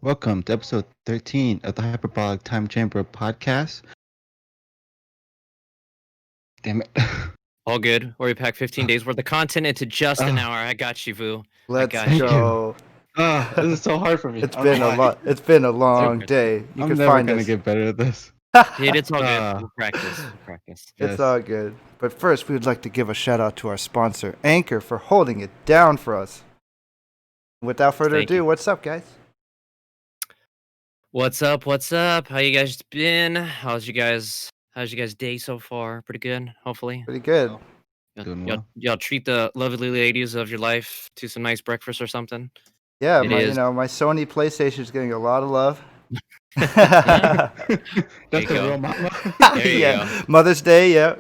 Welcome to episode 13 of the Hyperbolic Time Chamber Podcast. Damn it. All good. Where we pack 15 days worth of content into just an Ah. hour. I got you, Vu. Let's got you. go. This is so hard for me. It's I don't been know a why. lot. It's been a long day. You I'm can never find going to us. get better at this. Dude, it's all good. Ah. We'll practice. We'll practice. Yes. It's all good. But first, we would like to give a shout out to our sponsor, Anchor, for holding it down for us. Without further Thank ado, you. what's up, guys? What's up? What's up? How you guys been? How's you guys day so far? Pretty good, hopefully. Pretty good. Doing Y'all, well. y'all treat the lovely ladies of your life to some nice breakfast or something. Yeah, It my is. my Sony PlayStation is getting a lot of love. That's you the go. real mama. There you yeah, Mother's Day. Yeah,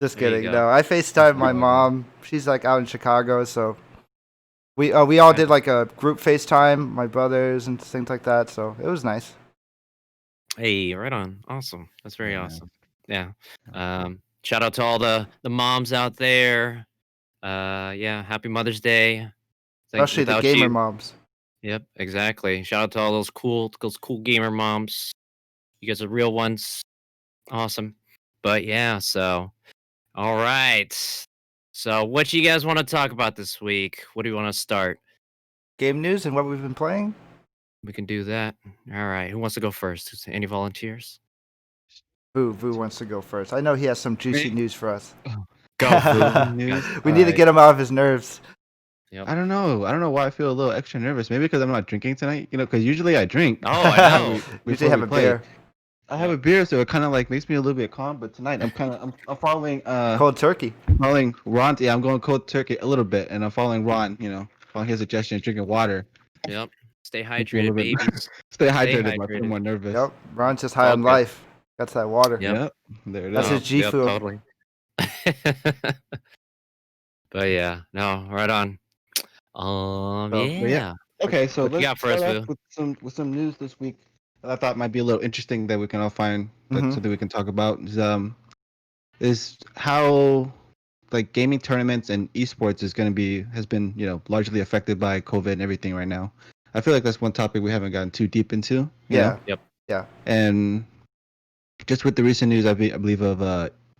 just There you kidding. go. No, I FaceTime my That's mom. She's like out in Chicago, so we all did like a group FaceTime, my brothers and things like that. So it was nice. Hey, right on. Awesome. That's very Yeah. awesome. Yeah. Shout out to all the moms out there. Yeah, happy Mother's Day. Especially the Without gamer you- moms. Yep, exactly. Shout out to all those cool gamer moms. You guys are real ones. Awesome. But yeah, so all right. So what you guys want to talk about this week? What do you want to start? Game news and what we've been playing. We can do that. All right. Who wants to go first? Any volunteers? Vu wants to go first. I know he has some juicy Me? news for us. Go, Vu. News? We need to Alright. get him off his nerves. Yep. I don't know. I don't know why I feel a little extra nervous. Maybe because I'm not drinking tonight. Because usually I drink. Oh, I know. Usually before have we a play. beer. I have a beer, so it kind of like makes me a little bit calm. But tonight I'm following Cold turkey. following Ron. Yeah, I'm going cold turkey a little bit, and I'm following Ron. Following his suggestion, drinking water. Yep. Stay Makes me a hydrated, little bit- babies. Stay hydrated. But I hydrated. feel more nervous. Yep. Ron's just high all on good. life. That's that water. Yep. Yep. There it That's is. his G food. Totally. But yeah, no, right on. but Yeah. Okay, so What you let's got for us, start off Vu? with some news this week that I thought might be a little interesting that we can all find Mhm. something we can talk about is how like gaming tournaments and esports has been largely affected by COVID and everything right now. I feel like that's one topic we haven't gotten too deep into. you Yeah. know? Yep. Yeah. And just with the recent news, I believe of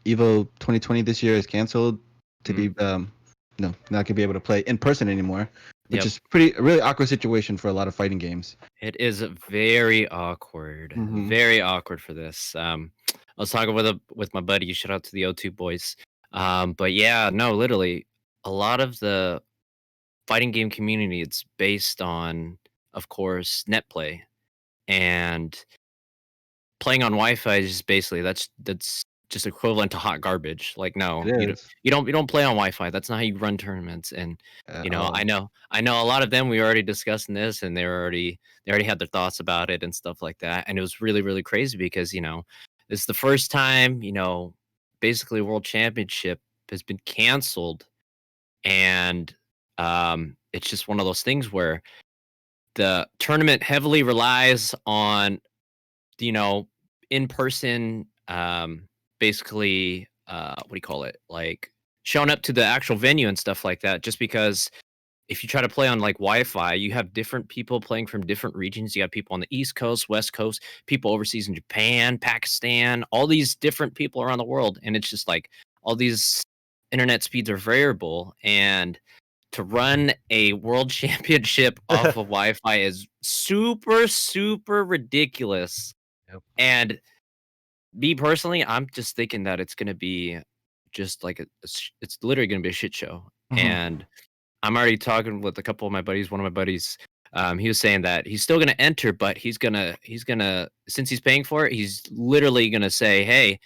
Evo 2020 this year is canceled to be not gonna be able to play in person anymore, which Yep. is a really awkward situation for a lot of fighting games. It is very awkward. Mhm. Very awkward for this. I was talking with my buddy. Shout out to the O2 boys. But yeah, no, literally, a lot of the fighting game community, it's based on, of course, net play, and playing on Wi-Fi is just basically that's just equivalent to hot garbage. Like, no, It is. you don't play on Wi-Fi. That's not how you run tournaments. And At you know, all. I know a lot of them. We were already discussing this, and they already had their thoughts about it and stuff like that. And it was really crazy because it's the first time basically World Championship has been canceled, and it's just one of those things where the tournament heavily relies on in person, basically, what do you call it, like showing up to the actual venue and stuff like that, just because if you try to play on like Wi-Fi, you have different people playing from different regions. You have people on the East Coast, West Coast, people overseas in Japan, Pakistan, all these different people around the world, and it's just like all these internet speeds are variable, and to run a world championship off of Wi-Fi is super ridiculous. Yep. And me personally, I'm just thinking that it's gonna be just like it's literally gonna be a shit show. Mhm. And I'm already talking with a couple of my buddies. One of my buddies, he was saying that he's still gonna enter, but he's gonna since he's paying for it, he's literally gonna say, hey,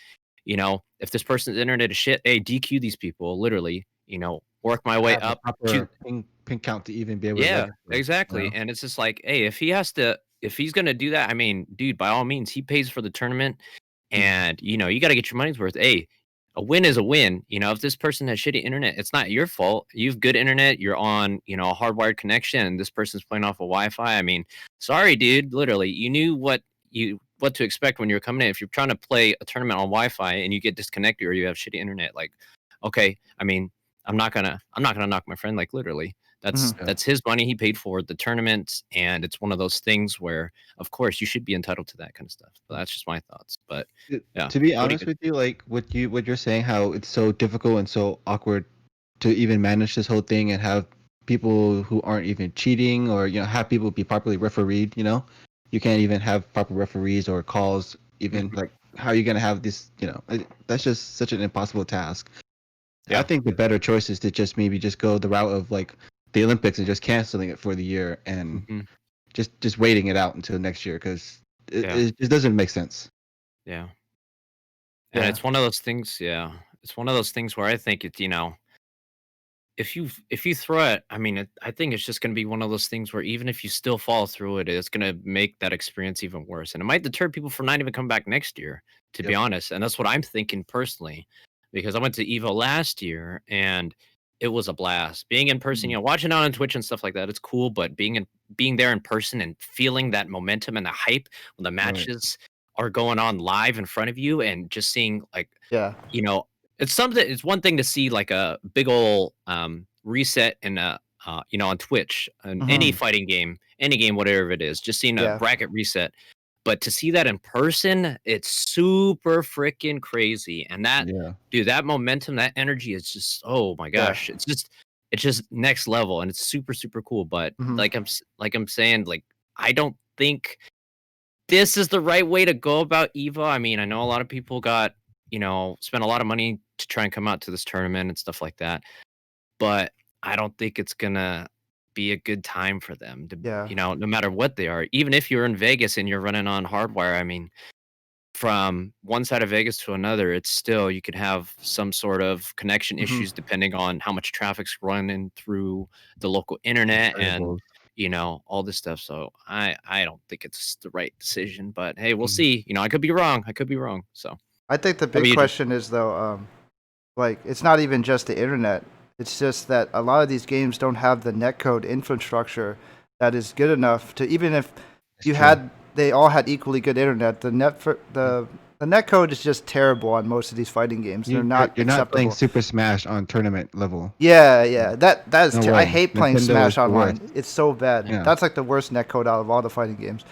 if this person's internet is shit, hey, DQ these people. Literally, work my way Have a up proper to ping count to even be able to yeah, register, exactly. you know? And it's just like, hey, if he's gonna do that, I mean, dude, by all means, he pays for the tournament, and you got to get your money's worth. Hey, a win is a win. If this person has shitty internet, it's not your fault. You've good internet. You're on, a hardwired connection, and this person's playing off of Wi-Fi. I mean, sorry, dude. Literally, you knew what to expect when you're coming in. If you're trying to play a tournament on Wi-Fi and you get disconnected or you have shitty internet, like, okay, I mean, I'm not gonna knock my friend, like, literally. That's Mhm. that's his money. He paid for the tournament, and it's one of those things where, of course, you should be entitled to that kind of stuff. But that's just my thoughts. But yeah, To be what do honest you? with you, like what you're saying, how it's so difficult and so awkward to even manage this whole thing and have people who aren't even cheating, or have people be properly refereed. You can't even have proper referees or calls. Even Mhm. like, how are you gonna have this? That's just such an impossible task. I Yeah. think the better choice is to just maybe just go the route of like the Olympics and just canceling it for the year and Hmm. just waiting it out until next year, because Yeah. it doesn't make sense. Yeah. And Yeah. it's one of those things. Yeah, it's one of those things where I think it's if you throw it, I mean, I think it's just going to be one of those things where even if you still fall through it, it's going to make that experience even worse, and it might deter people from not even coming back next year. To be Yep. honest, and that's what I'm thinking personally, because I went to Evo last year and it was a blast. Being in person, watching it on Twitch and stuff like that, it's cool, but being there in person and feeling that momentum and the hype when the Right. matches are going on live in front of you, and just seeing like Yeah. you know, it's one thing to see like a big old reset in on Twitch and any Mhm. fighting game, any game, whatever it is, just seeing a Yeah. bracket reset. But to see that in person, it's super freaking crazy. And Yeah. dude, that momentum, that energy is just, oh my Yeah. gosh, it's just next level, and it's super super cool. But Mhm. like I'm saying, like I don't think this is the right way to go about Evo. I mean, I know a lot of people spent a lot of money to try and come out to this tournament and stuff like that, but I don't think it's gonna be a good time for them to, Yeah. no matter what they are. Even if you're in Vegas and you're running on hardwire, I mean, from one side of Vegas to another, it's still you could have some sort of connection Mhm. issues depending on how much traffic's running through the local internet and Variables. all this stuff. So I don't think it's the right decision, but hey, we'll Mhm. see. I could be wrong. I could be wrong. So I think the how about big you, Jeff? question is though, like it's not even just the internet. It's just that a lot of these games don't have the netcode infrastructure that is good enough to, even if It's you true. had they all had equally good internet. The netcode is just terrible on most of these fighting games. They're not You're not playing acceptable. Super Smash on tournament level. Yeah, yeah. That is No I way. hate playing Nintendo is Smash the worst. online. It's so bad. Yeah. That's like the worst netcode out of all the fighting games.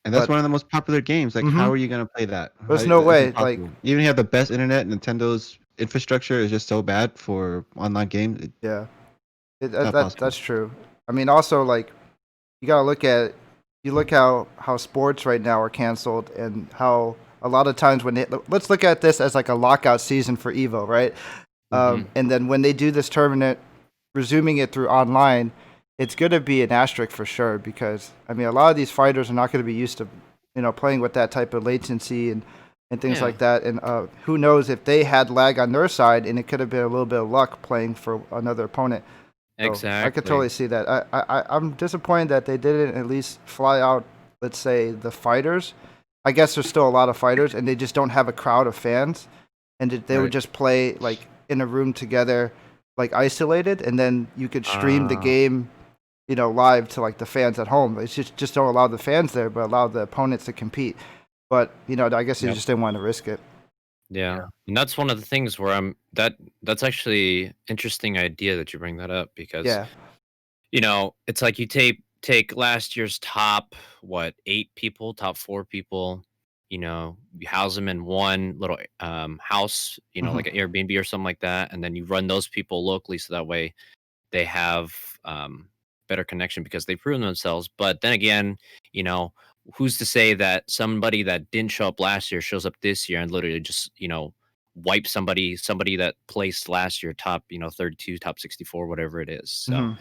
And that's But one of the most popular games. Like, how mhm. are you gonna play that? There's no It's way. Like, impossible. Even if you have the best internet, Nintendo's infrastructure is just so bad for online games. It's yeah. not possible. That's true. I mean, also like you gotta look at you look how sports right now are canceled and how a lot of times let's look at this as like a lockout season for Evo, right? Hmm. And then when they do this tournament, resuming it through online, it's gonna be an asterisk for sure because I mean a lot of these fighters are not gonna be used to playing with that type of latency and things Yeah, like that. And who knows if they had lag on their side and it could have been a little bit of luck playing for another opponent. So I could exactly. totally see that. I'm disappointed that they didn't at least fly out, let's say, the fighters. I guess there's still a lot of fighters, and they just don't have a crowd of fans, and they would Right. just play like in a room together, like isolated, and then you could stream the Uh, game, live to like the fans at home. It's just don't allow the fans there, but allow the opponents to compete. But I guess they yep. just didn't want to risk it. Yeah. And that's one of the things where that's actually interesting idea that you bring that up because Yeah. it's like you take last year's top eight people, top four people, you house them in one little house, Hmm. like an Airbnb or something like that, and then you run those people locally so that way they have better connection because they've proven themselves. But then again, you know, who's to say that somebody that didn't show up last year shows up this year and literally just, wipe somebody that placed last year top, 32, top 64, whatever it is. So Hmm.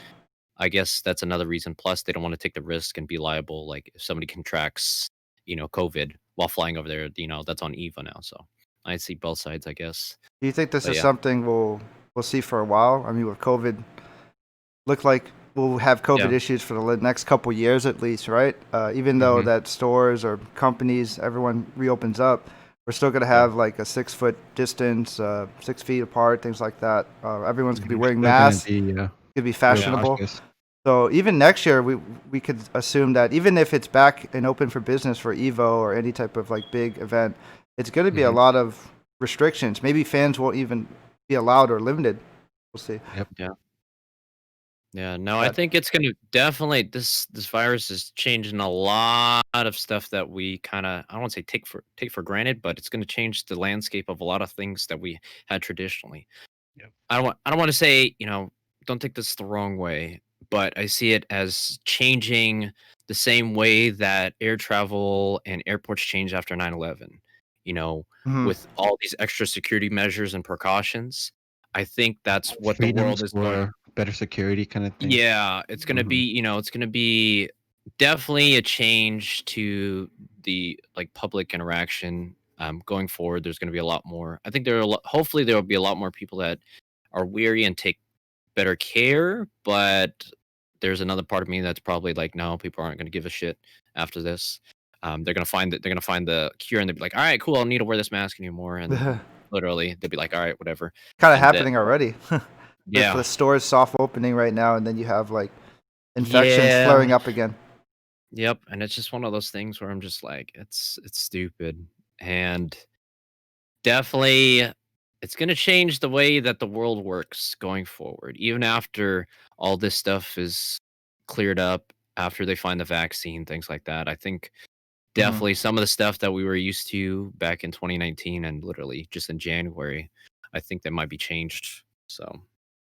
I guess that's another reason. Plus, they don't want to take the risk and be liable. Like if somebody contracts, COVID while flying over there, that's on Eva now. So I see both sides, I guess. Do you think this But is yeah, something we'll see for a while? I mean, with COVID, look like we'll have COVID yeah, issues for the next couple years at least, right? Even though hmm, that stores or companies, everyone reopens up, we're still gonna yeah, have like a 6 foot distance, 6 feet apart, things like that. Everyone's gonna be Mhm. wearing Still gonna masks. be Could be real yeah, fashionable. cautious. So even next year, we could assume that even if it's back and open for business for Evo or any type of like big event, it's going to be a hmm, lot of restrictions. Maybe fans won't even be allowed or limited. We'll see. Yep. yeah. Yeah, no, I But think it's gonna definitely this virus is changing a lot of stuff that we kind of I don't want to say take for granted, but it's gonna change the landscape of a lot of things that we had traditionally. Yep. I don't want to say, don't take this the wrong way, but I see it as changing the same way that air travel and airports changed after 9/11. You know, mhm. with all these extra security measures and precautions, I think that's what the Freedoms world is going. for better security kind of thing. Yeah, it's gonna Hmm. be, it's gonna be definitely a change to the like public interaction. Going forward, there's gonna be a lot more. I think hopefully there will be a lot more people that are weary and take better care. But there's another part of me that's probably like, no, people aren't gonna give a shit after this. They're gonna find the cure and they'll be like, all right, cool, I don't need to wear this mask anymore. And literally, they'll be like, all right, whatever. Kind of And that, happening already with yeah, the stores soft opening right now, and then you have like infections yeah. flaring up again. Yep, and it's just one of those things where I'm just like, it's stupid, and definitely it's gonna change the way that the world works going forward. Even after all this stuff is cleared up, after they find the vaccine, things like that. I think Mhm. definitely some of the stuff that we were used to back in 2019 and literally just in January, I think that might be changed. So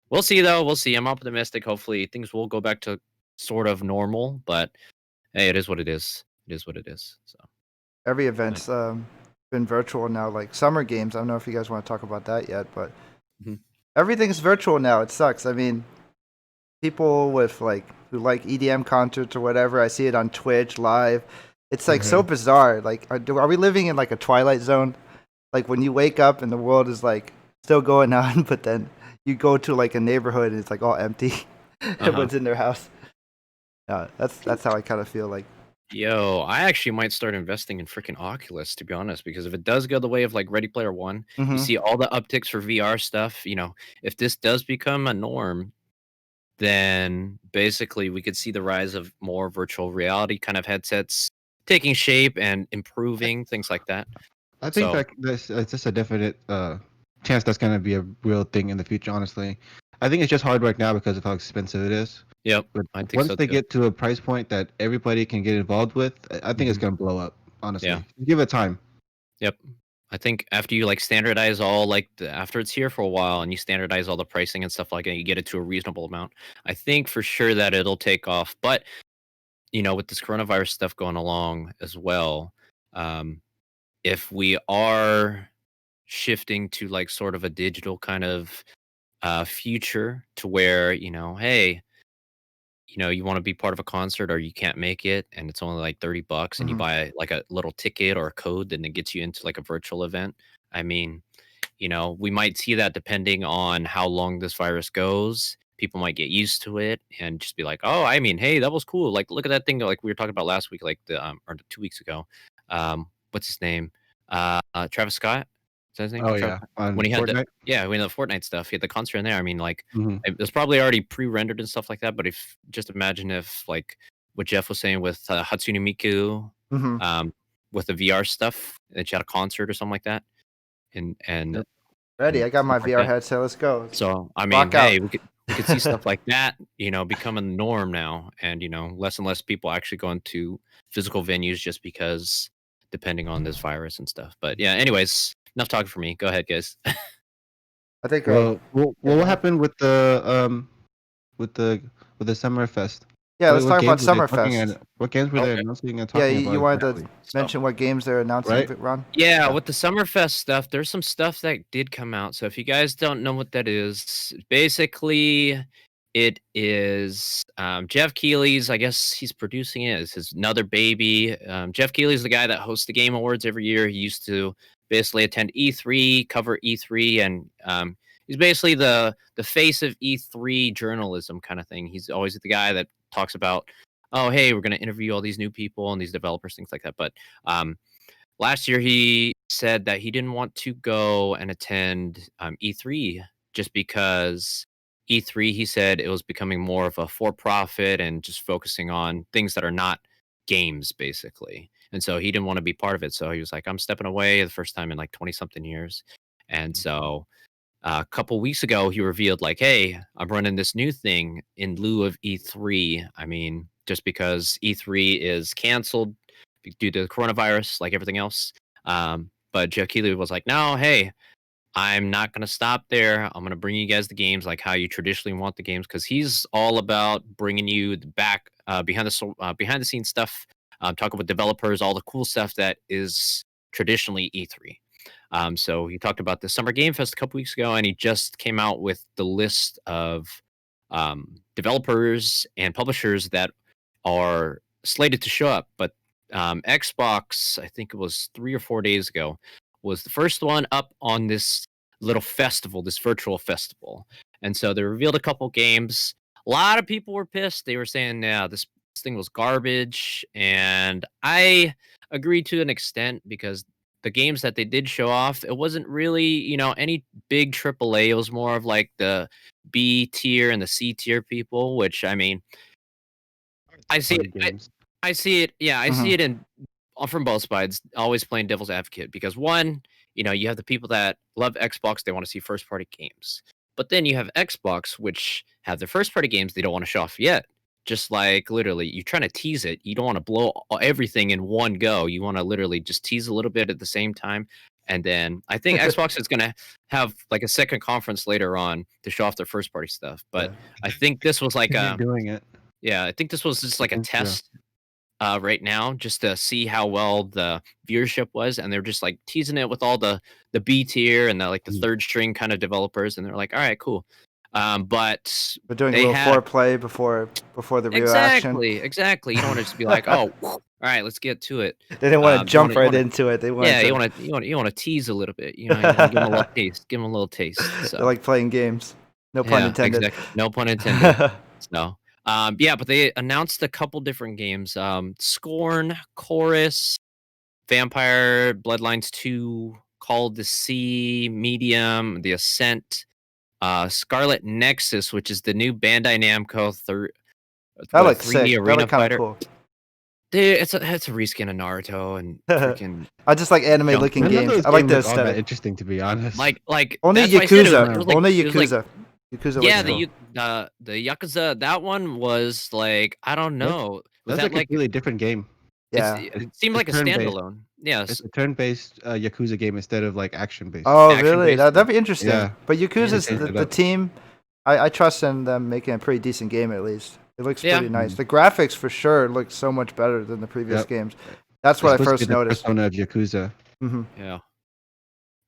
we'll see though. We'll see. I'm optimistic. Hopefully things will go back to sort of normal, but hey, it is what it is. It is what it is. So, Every but event's been virtual now. Like summer games. I don't know if you guys want to talk about that yet, but mhm, everything's virtual now. It sucks. I mean, people with like who like EDM concerts or whatever. I see it on Twitch live. It's like so Hmm. bizarre. Like, are we living in like a twilight zone? Like when you wake up and the world is like still going on, but then you go to like a neighborhood and it's like all empty. uh-huh. Everyone's in their house. That's how I kind of feel like. Yo, I actually might start investing in freaking Oculus to be honest, because if it does go the way of like Ready Player One, you Hmm. see all the upticks for VR stuff. If this does become a norm, then basically we could see the rise of more virtual reality kind of headsets taking shape and improving things like that. I think So, that this it's just a definite chance that's gonna be a real thing in the future. Honestly, I think it's just hard right now because of how expensive it is. yep, But I think once so they too. get to a price point that everybody can get involved with, I think it's Hmm. gonna blow up. Yeah. Honestly, give it time. Yep. I think after you like standardize all after it's here for a while and you standardize all the pricing and stuff like that, you get it to a reasonable amount. I think for sure that it'll take off. But with this coronavirus stuff going along as well, um, if we are shifting to like sort of a digital kind of future to where hey, you want to be part of a concert or you can't make it and it's only like $30 and you Hmm. buy like a little ticket or a code, then it gets you into like a virtual event. I mean, we might see that depending on how long this virus goes. People might get used to it and just be like, "Oh, I mean, hey, that was cool. Like, look at that thing like we were talking about last week, like or 2 weeks ago. What's his name? Travis Scott. Is that his name? Oh Travis yeah, Scott? on When he had Fortnite. the Fortnite stuff, he had the concert in there. I mean, like, Hmm. it was probably already pre-rendered and stuff like that. But if just imagine if like what Jeff was saying with Hatsune Miku, Hmm. um, with the VR stuff, that you had a concert or something like that, and and Yep. Ready? and I got my stuff like VR that. headset. Let's go. Let's So, I mean, rock hey, out. we could see stuff like that, becoming the norm now, and less and less people actually going to physical venues just because depending on this virus and stuff. But yeah, anyways, enough talking for me. Go ahead, guys. I think. Yeah. Go What ahead. happened with the with the Summer Fest? Yeah. Let's What talk about games were they talking Summerfest. and what games were they Okay. announcing and Yeah. talking You about wanted to exactly? So, mention what games they're announcing, Right? Ron? yeah, Yeah. with the Summerfest stuff, there's some stuff that did come out. So if you guys don't know what that is, basically it is Jeff Keighley's, I guess he's producing it. It's his another baby. Jeff Keighley's the guy that hosts the Game Awards every year. He used to basically attend E3, cover E3, and he's basically the face of E3 journalism kind of thing. He's always the guy that talks about, oh, hey, we're going to interview all these new people and these developers, things like that. But um, last year, he said that he didn't want to go and attend E3 just because E3, he said it was becoming more of a for profit and just focusing on things that are not games, basically. And so he didn't want to be part of it. So he was like, I'm stepping away the first time in like 20 something years. And so a couple weeks ago, he revealed like, "Hey, I'm running this new thing in lieu of E3." I mean, just because E3 is canceled due to the coronavirus, like everything else. But Jeff Keighley was like, "No, hey, I'm not gonna stop there. I'm gonna bring you guys the games like how you traditionally want the games, because he's all about bringing you the back behind the scenes stuff, talking with developers, all the cool stuff that is traditionally E3." So he talked about the Summer Game Fest a couple weeks ago, and he just came out with the list of developers and publishers that are slated to show up. But Xbox, I think it was 3 or 4 days ago, was the first one up on this little festival, this virtual festival. And so they revealed a couple games. A lot of people were pissed. They were saying, yeah, this thing was garbage. And I agree to an extent, because the games that they did show off, it wasn't really, any big AAA. It was more of like the B tier and the C tier people, which, I mean, I see Party it. games. I see it. Yeah, I Mhm. see it in from both sides. Always playing devil's advocate, because one, you have the people that love Xbox. They want to see first party games, but then you have Xbox, which have their first party games they don't want to show off yet. Just like literally, you're trying to tease it. You don't want to blow everything in one go. You want to literally just tease a little bit at the same time. And then I think Xbox is going to have like a second conference later on to show off their first party stuff. But Yeah. I think this was like Continue doing it. yeah, I think this was just like a think so. test right now, just to see how well the viewership was, and they're just like teasing it with all the B tier and the like the third string kind of developers, and they're like, all right, cool. But We're doing a they little had foreplay before the real action. exactly. You don't want to just be like, oh, all right, let's get to it. They didn't want to You jump wanna- right into it. They wanted Yeah, to, you want to tease a little bit. You wanna give them a little taste. Give them a little taste. So. They're like playing games. No pun Yeah, intended. exactly. No pun intended. So, yeah, but they announced a couple different games. Scorn, Chorus, Vampire, Bloodlines 2, Call of the Sea, Medium, The Ascent, Scarlet Nexus, which is the new Bandai Namco That looks sick. 3D That arena looked kind fighter. of cool. Dude, it's a reskin of Naruto and freaking I just like anime looking None of games. those I like games the look all that aesthetic. interesting, to be honest. like Only that's why I said it Yakuza. was like- Only it was like- Yakuza. Yakuza yeah, looks cool. the Yakuza, that one was like, I don't know. Was that's that like a completely different game. Yeah. It seemed it's like a turn-based. standalone. Yes. It's a turn-based Yakuza game instead of like action-based. Oh, action-based really? game. That'd be interesting. Yeah. But Yakuza's Yeah, the team. I trust in them making a pretty decent game at least. It looks Yeah. pretty nice. The graphics for sure look so much better than the previous Yep. games. That's what I It's supposed to first be the noticed. persona of Yakuza. Hmm. Yeah.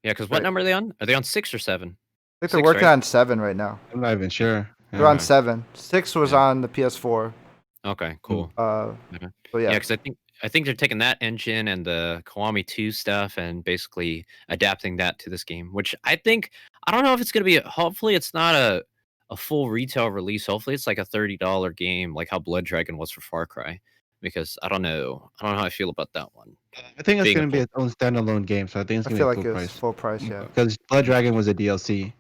Yeah, because what Right. number are they on? Are they on 6 or 7? I think they're 6, working right? on 7 right now. I'm not even sure. They're on 7. 6 was Yeah. on the PS4. Okay, cool. So Yeah, yeah. because I think they're taking that engine and the Kiwami 2 stuff and basically adapting that to this game, which I don't know if it's going to be, hopefully it's not a full retail release. Hopefully it's like a $30 game, like how Blood Dragon was for Far Cry, because I don't know how I feel about that one. I think it's being a going to be its own standalone game, so I think it's I going feel to be like full it was price. full price, yeah. Because Blood Dragon was a DLC.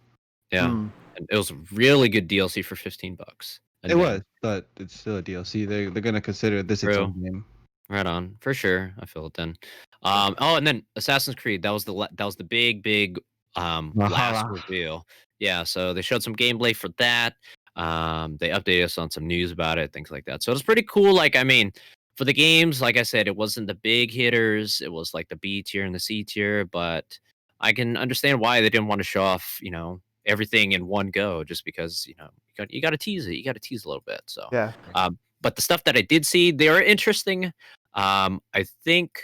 Yeah. Hmm. And it was a really good DLC for $15. It was, but it's still a DLC. They're going to consider this its True. own game. Right on, for sure. I feel it then. Oh, and then Assassin's Creed. That was the big last Valhalla. reveal. Yeah, so they showed some gameplay for that. They updated us on some news about it, things like that. So it was pretty cool. Like, I mean, for the games, like I said, it wasn't the big hitters. It was like the B tier and the C tier. But I can understand why they didn't want to show off, everything in one go, just because you got to tease it. You got to tease a little bit. So Yeah. but the stuff that I did see, they are interesting. I think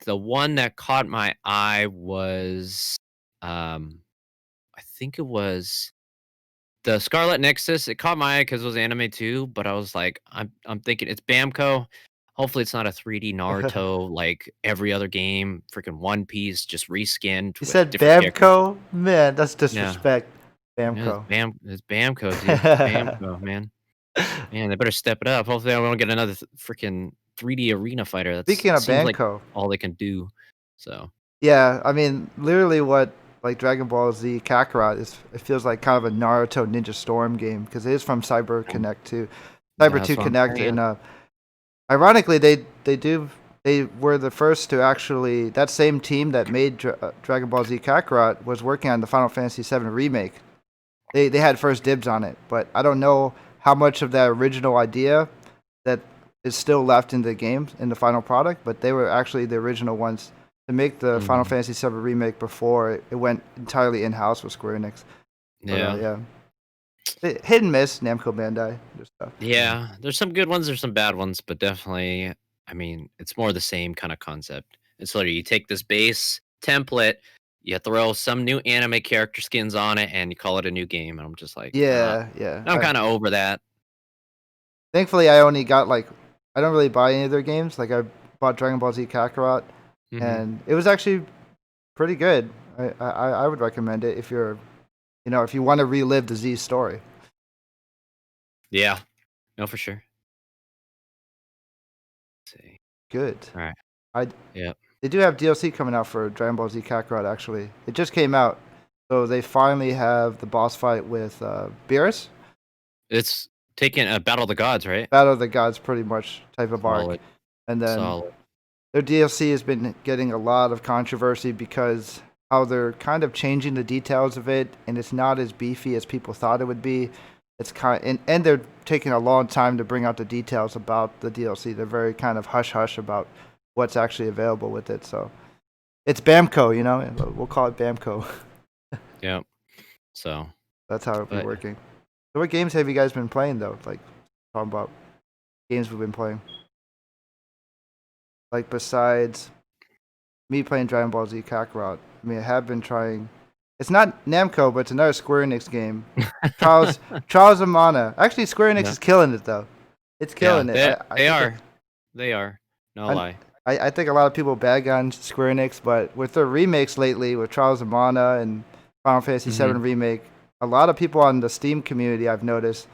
the one that caught my eye was, I think it was the Scarlet Nexus. It caught my eye because it was anime too. But I was like, I'm thinking it's Bamco. Hopefully, it's not a 3D Naruto like every other game. Freaking One Piece, just reskinned. You with said different characters. Bamco? Man, that's disrespect. Yeah, Bamco. it's Bamco, dude. It's Bamco, man. Man, they better step it up. Hopefully, I won't get another freaking 3D arena fighter. That's Speaking of seems like Bamco, all they can do. So yeah, I mean, literally what like Dragon Ball Z Kakarot is, it feels like kind of a Naruto Ninja Storm game because it is from Cyber Connect 2. Cyber that's 2 what I'm Connect, saying. and ironically, they do they were the first to actually. That same team that made Dragon Ball Z Kakarot was working on the Final Fantasy VII remake. They had first dibs on it, but I don't know how much of that original idea that is still left in the game in the final product. But they were actually the original ones to make the Final Fantasy VII remake before it went entirely in house with Square Enix. Yeah. Hit and miss, Namco Bandai. Stuff. Yeah, there's some good ones, there's some bad ones, but definitely, I mean, it's more the same kind of concept. It's literally you take this base template, you throw some new anime character skins on it, and you call it a new game. And I'm just like, yeah. I'm kind of over that. Thankfully, I only got I don't really buy any of their games. Like I bought Dragon Ball Z Kakarot, and it was actually pretty good. I would recommend it if you're, if you want to relive the Z story. Yeah, no, for sure. Let's see. Good. All right. They do have DLC coming out for Dragon Ball Z Kakarot. Actually, it just came out, so they finally have the boss fight with Beerus. It's taking a Battle of the Gods, right? Battle of the Gods, pretty much type of arc, and then their DLC has been getting a lot of controversy because how they're kind of changing the details of it, and it's not as beefy as people thought it would be. It's and they're taking a long time to bring out the details about the DLC. They're very kind of hush hush about what's actually available with it. So it's Bamco, we'll call it Bamco. Yeah. So that's how it'll be working. So what games have you guys been playing though? Like talking about games we've been playing. Like besides me playing Dragon Ball Z Kakarot, I mean I have been trying. It's not Namco, but it's another Square Enix game. Trials of Mana. Actually, Square Enix is killing it though. It's killing it. They are. No lie. I think a lot of people bag on Square Enix, but with their remakes lately, with Trials of Mana and Final Fantasy VII Remake, a lot of people on the Steam community I've noticed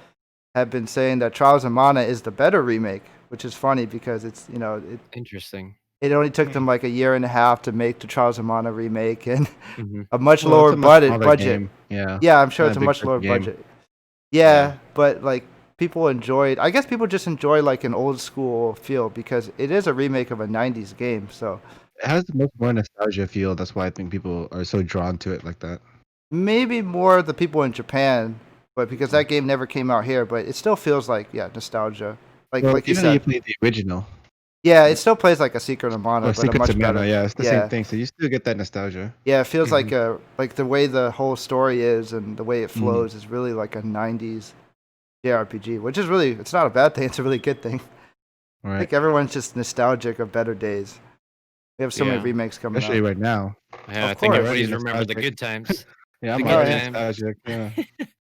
have been saying that Trials of Mana is the better remake, which is funny because it's interesting. It only took them like a year and a half to make the Trials of Mana remake and a much lower budget. Game. Yeah, I'm sure it's a much lower budget. Yeah, but like people enjoyed. I guess people just enjoy like an old school feel because it is a remake of a '90s game. So it has the most more nostalgia feel. That's why I think people are so drawn to it like that. Maybe more the people in Japan, but because that game never came out here, but it still feels like nostalgia. Like you said, you played the original. Yeah, it still plays like a Secret of Mana, but a much better. Yeah, it's the same thing. So you still get that nostalgia. Yeah, it feels like the way the whole story is and the way it flows is really like a '90s JRPG, which is really it's not a bad thing. It's a really good thing. Right. I think everyone's just nostalgic of better days. We have so many remakes coming especially out. right now. Yeah, I think everybody's remembered the good times. Yeah, I'm already nostalgic. Yeah.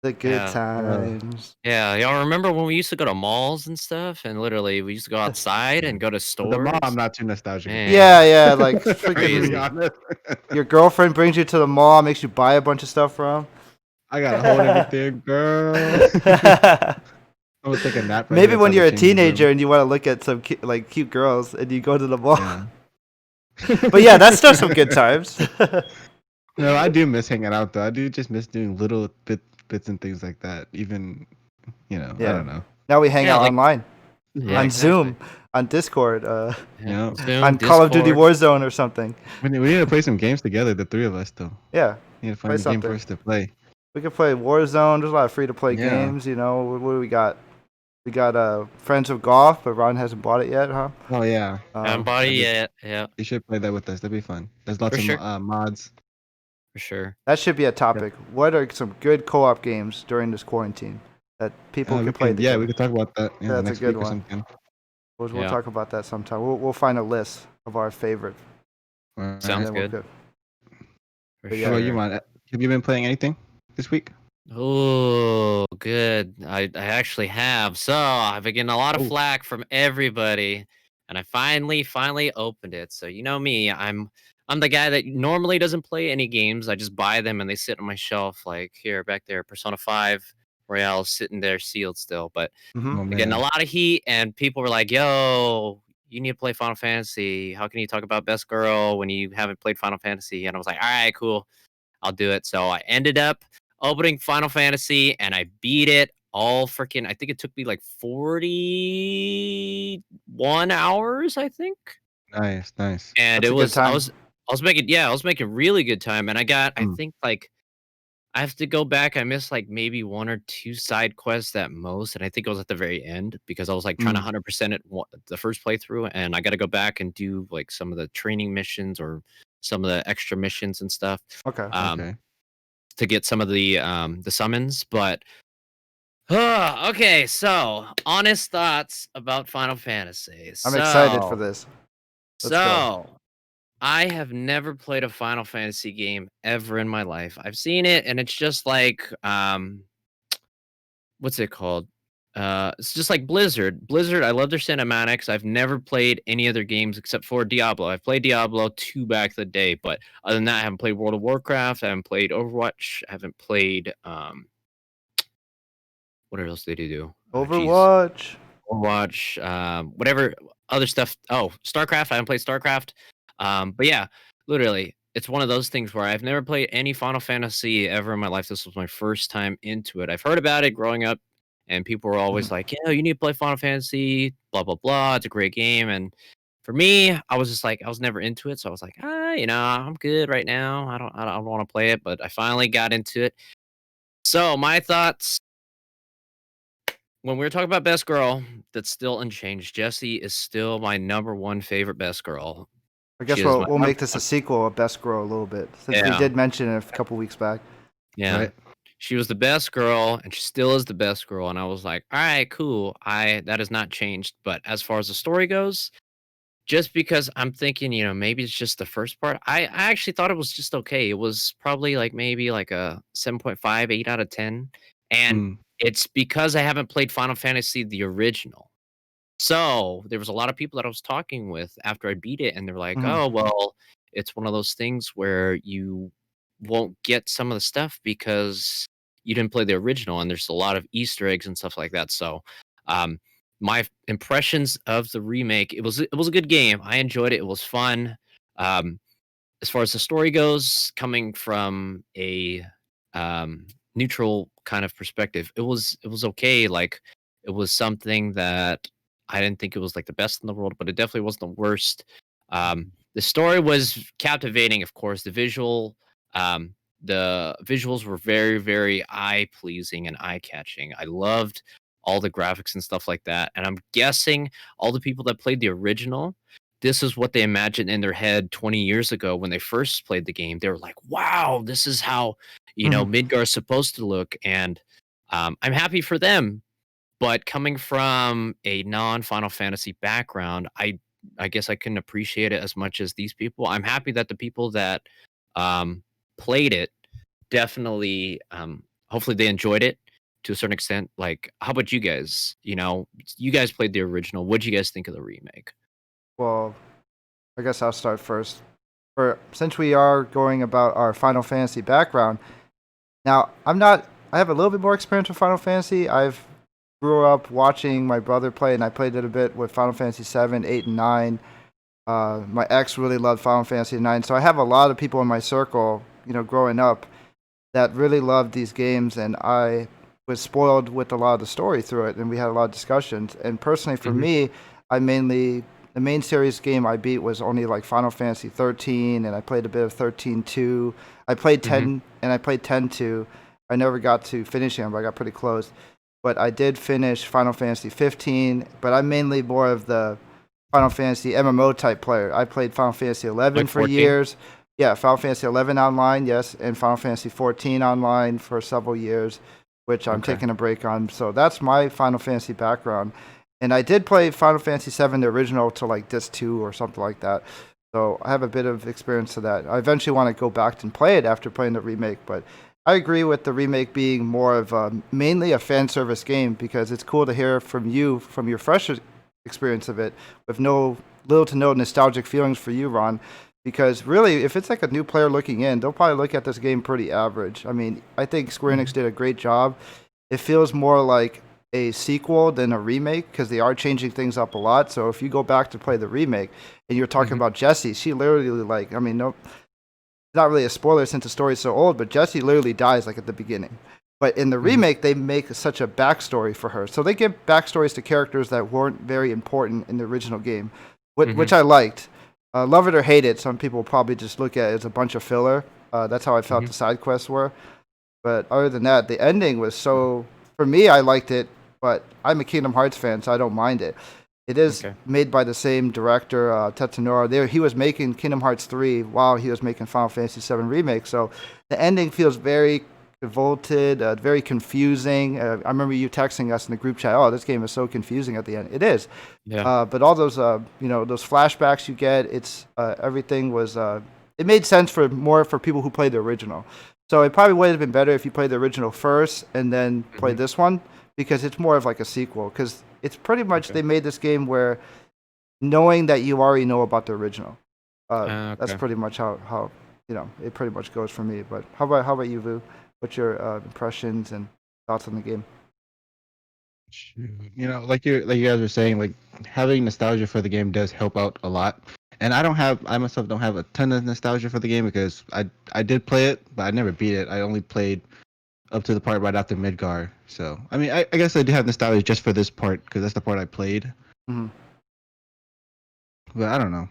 The good times. Yeah, y'all remember when we used to go to malls and stuff, and literally we used to go outside and go to stores. The mall, I'm not too nostalgic. Man. Yeah, like Crazy. Your girlfriend brings you to the mall, makes you buy a bunch of stuff from. I gotta hold everything, girl. I was taking that. Maybe when you're a teenager and you want to look at some cute girls, and you go to the mall. Yeah. But yeah, that's still some good times. No, I do miss hanging out though. I do just miss doing little bits and things like that. Even, I don't know. Now we hang out online, on Zoom, on Discord, Zoom, on Call of Duty Warzone or something. We need to play some games together, the three of us though. Yeah. We need to find a game for us to play. We could play Warzone. There's a lot of free-to-play games. What do we got? We got Friends of Golf, but Ron hasn't bought it yet, huh? Oh yeah. I haven't bought it yet. Yeah. You should play that with us. That'd be fun. There's lots of mods. For sure. That should be a topic. Yeah. What are some good co-op games during this quarantine that people can play? Yeah, we could talk about that. Yeah, that's a good one. We'll talk about that sometime. We'll find a list of our favorite. Sounds good. For sure. How about you, man? Have you been playing anything this week? Oh, good. I actually have. So I've been getting a lot of flack from everybody, and I finally opened it. So you know me, I'm the guy that normally doesn't play any games. I just buy them and they sit on my shelf, like here, back there, Persona 5 Royale sitting there sealed still. But getting a lot of heat, and people were like, yo, you need to play Final Fantasy. How can you talk about Best Girl when you haven't played Final Fantasy? And I was like, all right, cool. I'll do it. So I ended up opening Final Fantasy, and I beat it all freaking, I think it took me like 41 hours, I think. Nice. And That's it a good was time. I was making really good time, and I think like I have to go back. I missed like maybe one or two side quests at most, and I think it was at the very end because I was like trying to Mm. 100% it the first playthrough, and I got to go back and do like some of the training missions or some of the extra missions and stuff Okay. Okay. to get some of the summons. But okay, so honest thoughts about Final Fantasy. I'm excited for this. Let's go. So I have never played a Final Fantasy game ever in my life. I've seen it, and it's just like what's it called? It's just like Blizzard. Blizzard, I love their cinematics. I've never played any other games except for Diablo. I've played Diablo 2 back in the day, but other than that, I haven't played World of Warcraft. I haven't played Overwatch. I haven't played what else did they do? Jeez. Overwatch. Overwatch, whatever other stuff. Oh, StarCraft. I haven't played StarCraft. But yeah, literally, it's one of those things where I've never played any Final Fantasy ever in my life. This was my first time into it. I've heard about it growing up, and people were always like, "Yeah, you need to play Final Fantasy." Blah blah blah. It's a great game, and for me, I was just like, I was never into it, so I was like, I'm good right now. I don't want to play it, but I finally got into it. So my thoughts when we were talking about best girl, that's still unchanged. Jessie is still my number one favorite best girl. I guess She is my we'll make this a sequel of Best Girl a little bit, since we Yeah. did mention it a couple weeks back. Yeah. Right. She was the best girl, and she still is the best girl. And I was like, all right, cool. That has not changed. But as far as the story goes, just because I'm thinking, maybe it's just the first part. I actually thought it was just okay. It was probably like maybe like a 7.5, 8 out of 10. And Mm. it's because I haven't played Final Fantasy the original. So there was a lot of people that I was talking with after I beat it, and they're like, Mhm. "Oh, well, it's one of those things where you won't get some of the stuff because you didn't play the original, and there's a lot of Easter eggs and stuff like that." So, um, my impressions of the remake, it was a good game. I enjoyed it. It was fun. Um, as far as the story goes, coming from a neutral kind of perspective, it was okay. Like it was something that I didn't think it was like the best in the world, but it definitely wasn't the worst. The story was captivating, of course. Um, the visuals were very, very eye pleasing and eye catching. I loved all the graphics and stuff like that. And I'm guessing all the people that played the original, this is what they imagined in their head 20 years ago when they first played the game. They were like, wow, this is how, Midgar's supposed to look. And I'm happy for them. But coming from a non-Final Fantasy background, I guess I couldn't appreciate it as much as these people. I'm happy that the people that played it definitely, hopefully they enjoyed it to a certain extent. Like, how about you guys? You guys played the original. What did you guys think of the remake? Well, I guess I'll start first. Since we are going about our Final Fantasy background, now I have a little bit more experience with Final Fantasy. I've grew up watching my brother play, and I played it a bit with Final Fantasy 7, 8, and 9. My ex really loved Final Fantasy 9, so I have a lot of people in my circle, growing up, that really loved these games, and I was spoiled with a lot of the story through it, and we had a lot of discussions. And personally, for me, the main series game I beat was only like Final Fantasy 13, and I played a bit of 13-2. I played 10, and I played 10-2. I never got to finish him, but I got pretty close. But I did finish Final Fantasy 15, but I'm mainly more of the Final Fantasy MMO type player. I played Final Fantasy 11 Like for 14? years. Yeah, Final Fantasy 11 online, yes, and Final Fantasy 14 online for several years, which I'm taking a break on. So that's my Final Fantasy background. And I did play Final Fantasy 7, the original, to like Disc 2 or something like that. So I have a bit of experience to that. I eventually want to go back and play it after playing the remake, but I agree with the remake being more of mainly a fan service game, because it's cool to hear from you, from your fresh experience of it, with little to no nostalgic feelings for you, Ron. Because really, if it's like a new player looking in, they'll probably look at this game pretty average. I mean, I think Square Enix did a great job. It feels more like a sequel than a remake, because they are changing things up a lot. So if you go back to play the remake and you're talking about Jessie, she literally no, it's not really a spoiler since the story's so old, but Jessie literally dies like at the beginning. But in the remake, they make such a backstory for her. So they give backstories to characters that weren't very important in the original game, which I liked. Love it or hate it, some people probably just look at it as a bunch of filler. That's how I felt the side quests were. But other than that, the ending was so. For me, I liked it, but I'm a Kingdom Hearts fan, so I don't mind it. It is made by the same director, Tetsunori. He was making Kingdom Hearts 3 while he was making Final Fantasy 7 Remake. So the ending feels very convoluted, very confusing. I remember you texting us in the group chat, "Oh, this game is so confusing at the end." It is. Yeah. But all those, those flashbacks you get, it's everything was. It made sense for people who played the original. So it probably would have been better if you played the original first and then played this one, because it's more of like a sequel. Because it's pretty much they made this game where knowing that you already know about the original. That's pretty much how it pretty much goes for me. But how about you, Vu? What's your impressions and thoughts on the game? Like you guys were saying, like having nostalgia for the game does help out a lot. And I myself don't have a ton of nostalgia for the game because I did play it, but I never beat it. I only played up to the part right after Midgar. So I mean, I guess I do have nostalgia just for this part because that's the part I played. Mm-hmm. But I don't know.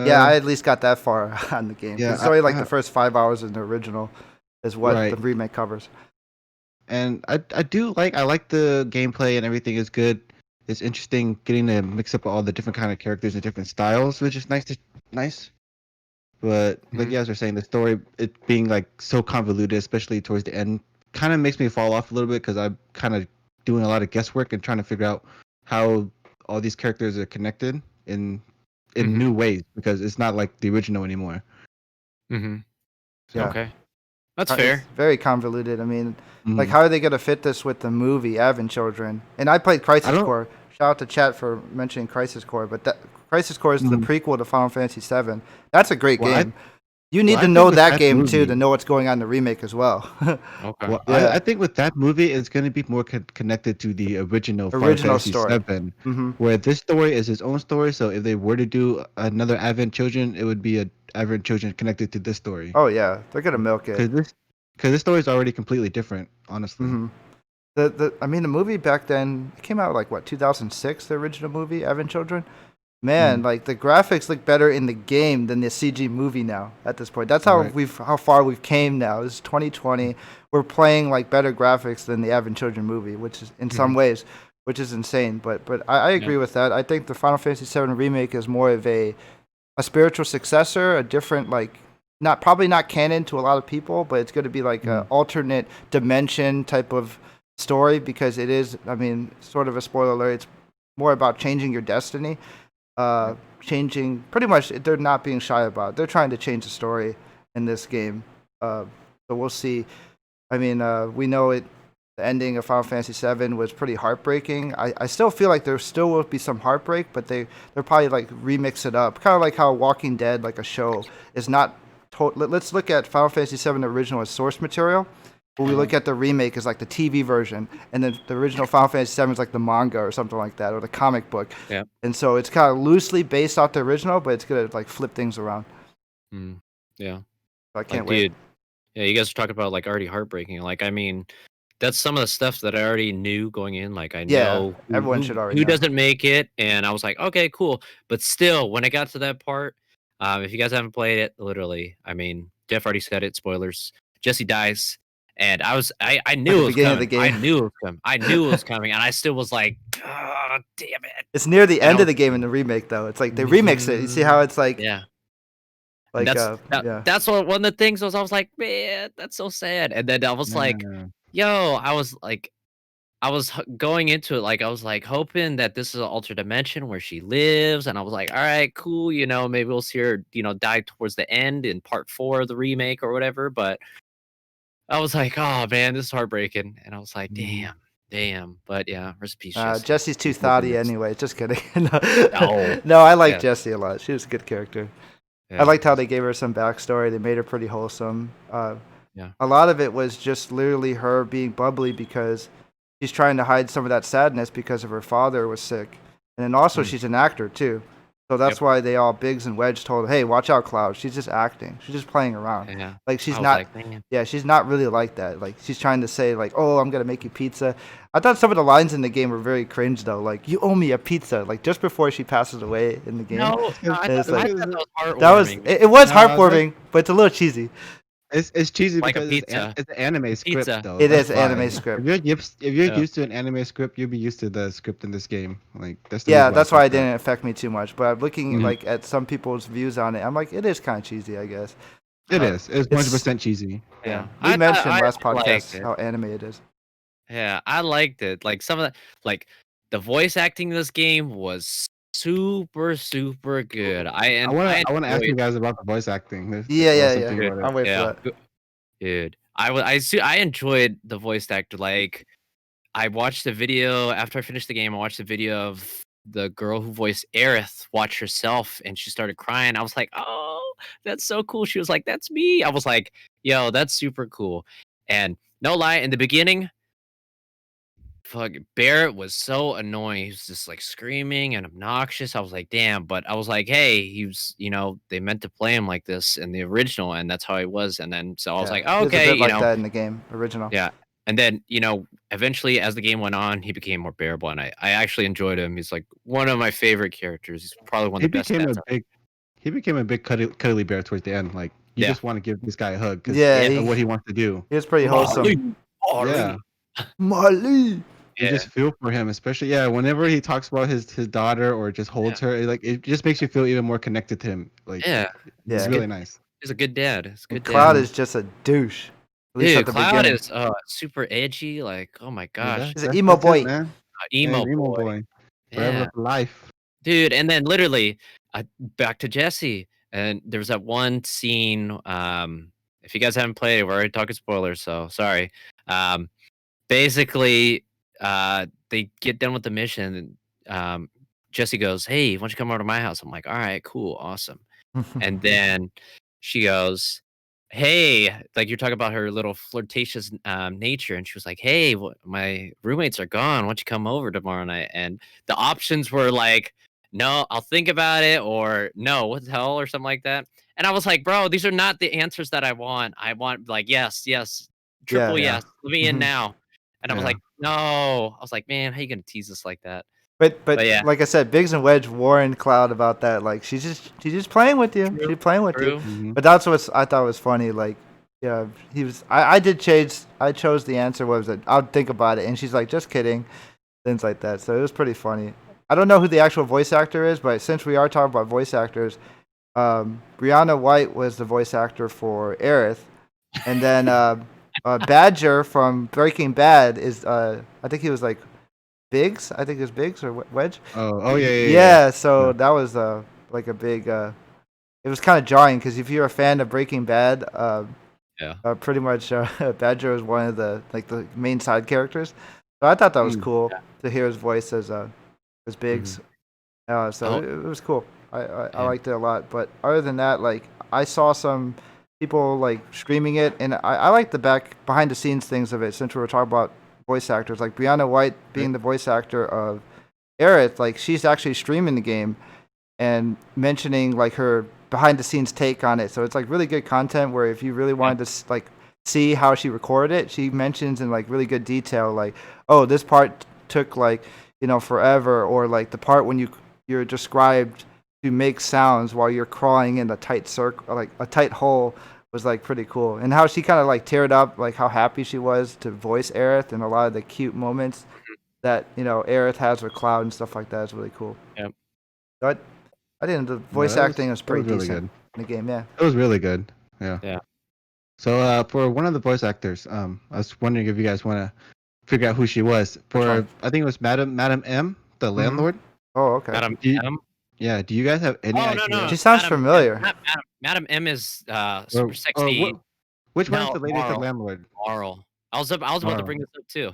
Yeah, I at least got that far on the game. Yeah, it's only like the first 5 hours in the original is what the remake covers. And I like the gameplay and everything is good. It's interesting getting to mix up all the different kind of characters and different styles, which is nice. But like you guys were saying, the story, it being like so convoluted, especially towards the end, kind of makes me fall off a little bit because I'm kind of doing a lot of guesswork and trying to figure out how all these characters are connected in new ways because it's not like the original anymore. Mm-hmm. Yeah. Okay. That's fair. It's very convoluted. I mean, like, how are they going to fit this with the movie Advent Children? And I played Crisis Core. Shout out to chat for mentioning Crisis Core. But Crisis Core is the prequel to Final Fantasy 7. That's a great game. You need to know that game, too, to know what's going on in the remake as well. Okay. Well, I think with that movie, it's going to be more connected to the original Final Fantasy story. 7, where this story is its own story. So if they were to do another Advent Children, it would be an Advent Children connected to this story. Oh, yeah. They're going to milk it. Because this story is already completely different, honestly. The movie back then, it came out like, 2006, the original movie, Advent Children? Man, like the graphics look better in the game than the CG movie now at this point. That's how how far we've came now. It's 2020. We're playing like better graphics than the Advent Children movie, which is in some ways, which is insane. But I agree with that. I think the Final Fantasy VII remake is more of a spiritual successor, a different probably not canon to a lot of people, but it's going to be like an alternate dimension type of story because it is. I mean, sort of a spoiler alert. It's more about changing your destiny. Changing pretty much they're not being shy about it. They're trying to change the story in this game, so we'll see. I mean, we know the ending of Final Fantasy VII was pretty heartbreaking. I still feel like there still will be some heartbreak, but they'll probably like remix it up, kind of like how Walking Dead, like a show, is not let's look at Final Fantasy VII original as source material. But we look at the remake as like the TV version, and then the original Final Fantasy VII is like the manga or something like that, or the comic book. Yeah. And so it's kind of loosely based off the original, but it's gonna like flip things around. Yeah. So I can't wait. Yeah, you guys are talking about like already heartbreaking. Like, I mean, that's some of the stuff that I already knew going in. Like, I know everyone should already who know. doesn't make it, and I was like, okay, cool. But still, when I got to that part, if you guys haven't played it, literally, I mean, Jeff already said it. Spoilers. Jesse dies. And I knew it was coming. Of the game. I knew it was coming. I knew it was coming, and I still was like, "Oh, damn it!" It's near the end of the game in the remake, though. It's like they remix it. You see how it's like, like that's one of the things was I was like, man, that's so sad. And then I was like, yo, I was going into it like I was like hoping that this is an alternate dimension where she lives, and I was like, all right, cool, maybe we'll see her, die towards the end in part 4 of the remake or whatever, but. I was like, oh man, this is heartbreaking, and I was like, damn. But yeah, rest in peace. Jesse's too thoughty anyway. Just kidding. No, I like Jessie a lot. She was a good character. Yeah. I liked how they gave her some backstory. They made her pretty wholesome. A lot of it was just literally her being bubbly because she's trying to hide some of that sadness because of her father was sick, and then also she's an actor too. So that's why they all Biggs and Wedge told, "Hey, watch out, Cloud. She's just acting. She's just playing around. Yeah. Like she's I was not. like, man. Yeah, she's not really like that. Like she's trying to say like, oh, I'm gonna make you pizza. I thought some of the lines in the game were very cringe though. Like you owe me a pizza. Like just before she passes away in the game. No, I It's thought like- that was heartwarming. That was it was No, heartwarming, but it's a little cheesy. It's cheesy Like a because pizza. it's an anime script Pizza. though. It That's is why. anime script. If you're Yeah. used to an anime script, you'll be used to the script in this game. Like that's the Yeah, reason that's why it it's like didn't affect me too much. But looking Mhm. like at some people's views on it, I'm like, it is kind of cheesy, I guess. that. It is. It's 100% cheesy. Yeah. We mentioned I last liked podcast it. how anime it is. Yeah, I liked it. Like some of the the voice acting in this game was super good. I want to ask you enjoyed- guys about the voice acting. Yeah. Something about it. I'm waiting Yeah. for that. Dude, I enjoyed the voice actor. Like, I watched the video after I finished the game. I watched the video of the girl who voiced Aerith watch herself, and she started crying. I was like, "Oh, that's so cool." She was like, "That's me." I was like, "Yo, that's super cool." And no lie, in the beginning, fuck, Barrett was so annoying. He was just like screaming and obnoxious. I was like, damn. But I was like, hey, he was, they meant to play him like this in the original, and that's how he was. And then so I was Yeah, like, he was a okay, bit like that in the game original. yeah. And then, eventually as the game went on, he became more bearable, and I actually enjoyed him. He's like one of my favorite characters. He's probably one He of the best. became a big cuddly bear towards the end. Like you Yeah. just want to give this guy a hug because Yeah, what he wants to do. He was pretty wholesome. Yeah. Molly. You Yeah. just feel for him, especially whenever he talks about his daughter or just holds her, it just makes you feel even more connected to him. Like Yeah. it's Yeah. really nice. He's a good dad. He's a good Cloud dad. is just a douche. At least Dude, at the Cloud beginning. is super edgy. Like, oh my gosh, He's an emo boy. man. emo Emo boy. boy. Forever Yeah. for life. Dude, and then literally back to Jesse, and there was that one scene. If you guys haven't played it, we're already talking spoilers, so sorry. Basically, they get done with the mission, and Jesse goes, "Hey, why don't you come over to my house?" I'm like, "All right, cool, awesome." And then she goes, "Hey," like you're talking about her little flirtatious nature, and she was like, "Hey, my roommates are gone. Why don't you come over tomorrow night?" And the options were like, "No, I'll think about it," or "No, what the hell," or something like that. And I was like, "Bro, these are not the answers that I want. I want like yes, triple Yeah. yes. Let me in Mhm. now." And I was Yeah. like, "No." I was like, "Man, how you gonna tease us like that?" But yeah. like I said, Biggs and Wedge warned Cloud about that. Like she's just playing with you. True, She's playing with True. you. Mhm. But that's what I thought was funny. Like, yeah, he was. I chose the answer. What was it? I'll think about it. And she's like, just kidding, things like that. So it was pretty funny. I don't know who the actual voice actor is, but since we are talking about voice actors, Brianna White was the voice actor for Aerith, and then Badger from Breaking Bad is. I think he was like Biggs. I think it was Biggs or Wedge. Oh yeah. Yeah, so Yeah. that was like a big. It was kind of jarring because if you're a fan of Breaking Bad, Yeah. pretty much Badger was one of the main side characters. So I thought that was cool to hear his voice as Biggs. So Oh. it was cool. I Yeah. liked it a lot. But other than that, like I saw some people like streaming it, and I like the behind the scenes things of it. Since we were talking about voice actors, like Brianna White being the voice actor of Aerith, like she's actually streaming the game and mentioning like her behind the scenes take on it. So it's like really good content where if you really wanted to like see how she recorded it, she mentions in like really good detail, like, oh, this part took like, forever, or like the part when you're described to make sounds while you're crawling in a tight circle, like a tight hole, was like pretty cool. And how she kind of like teared up, like how happy she was to voice Aerith and a lot of the cute moments that, Aerith has with Cloud and stuff like that is really cool. Yep. But I think the voice that was- acting was that pretty was really decent good. in the game, yeah. It was really good. Yeah. Yeah. So for one of the voice actors, I was wondering if you guys want to figure out who she was. one? I think it was Madam M, the landlord. Oh, okay. Madam Do you- M. Yeah. Do you guys have any Oh, idea? no. She sounds Madam- familiar. Madam M is Or- super or sexy. which one is No, the lady with the Marl. landlord? Laurel. I was about to Laurel. bring this up too.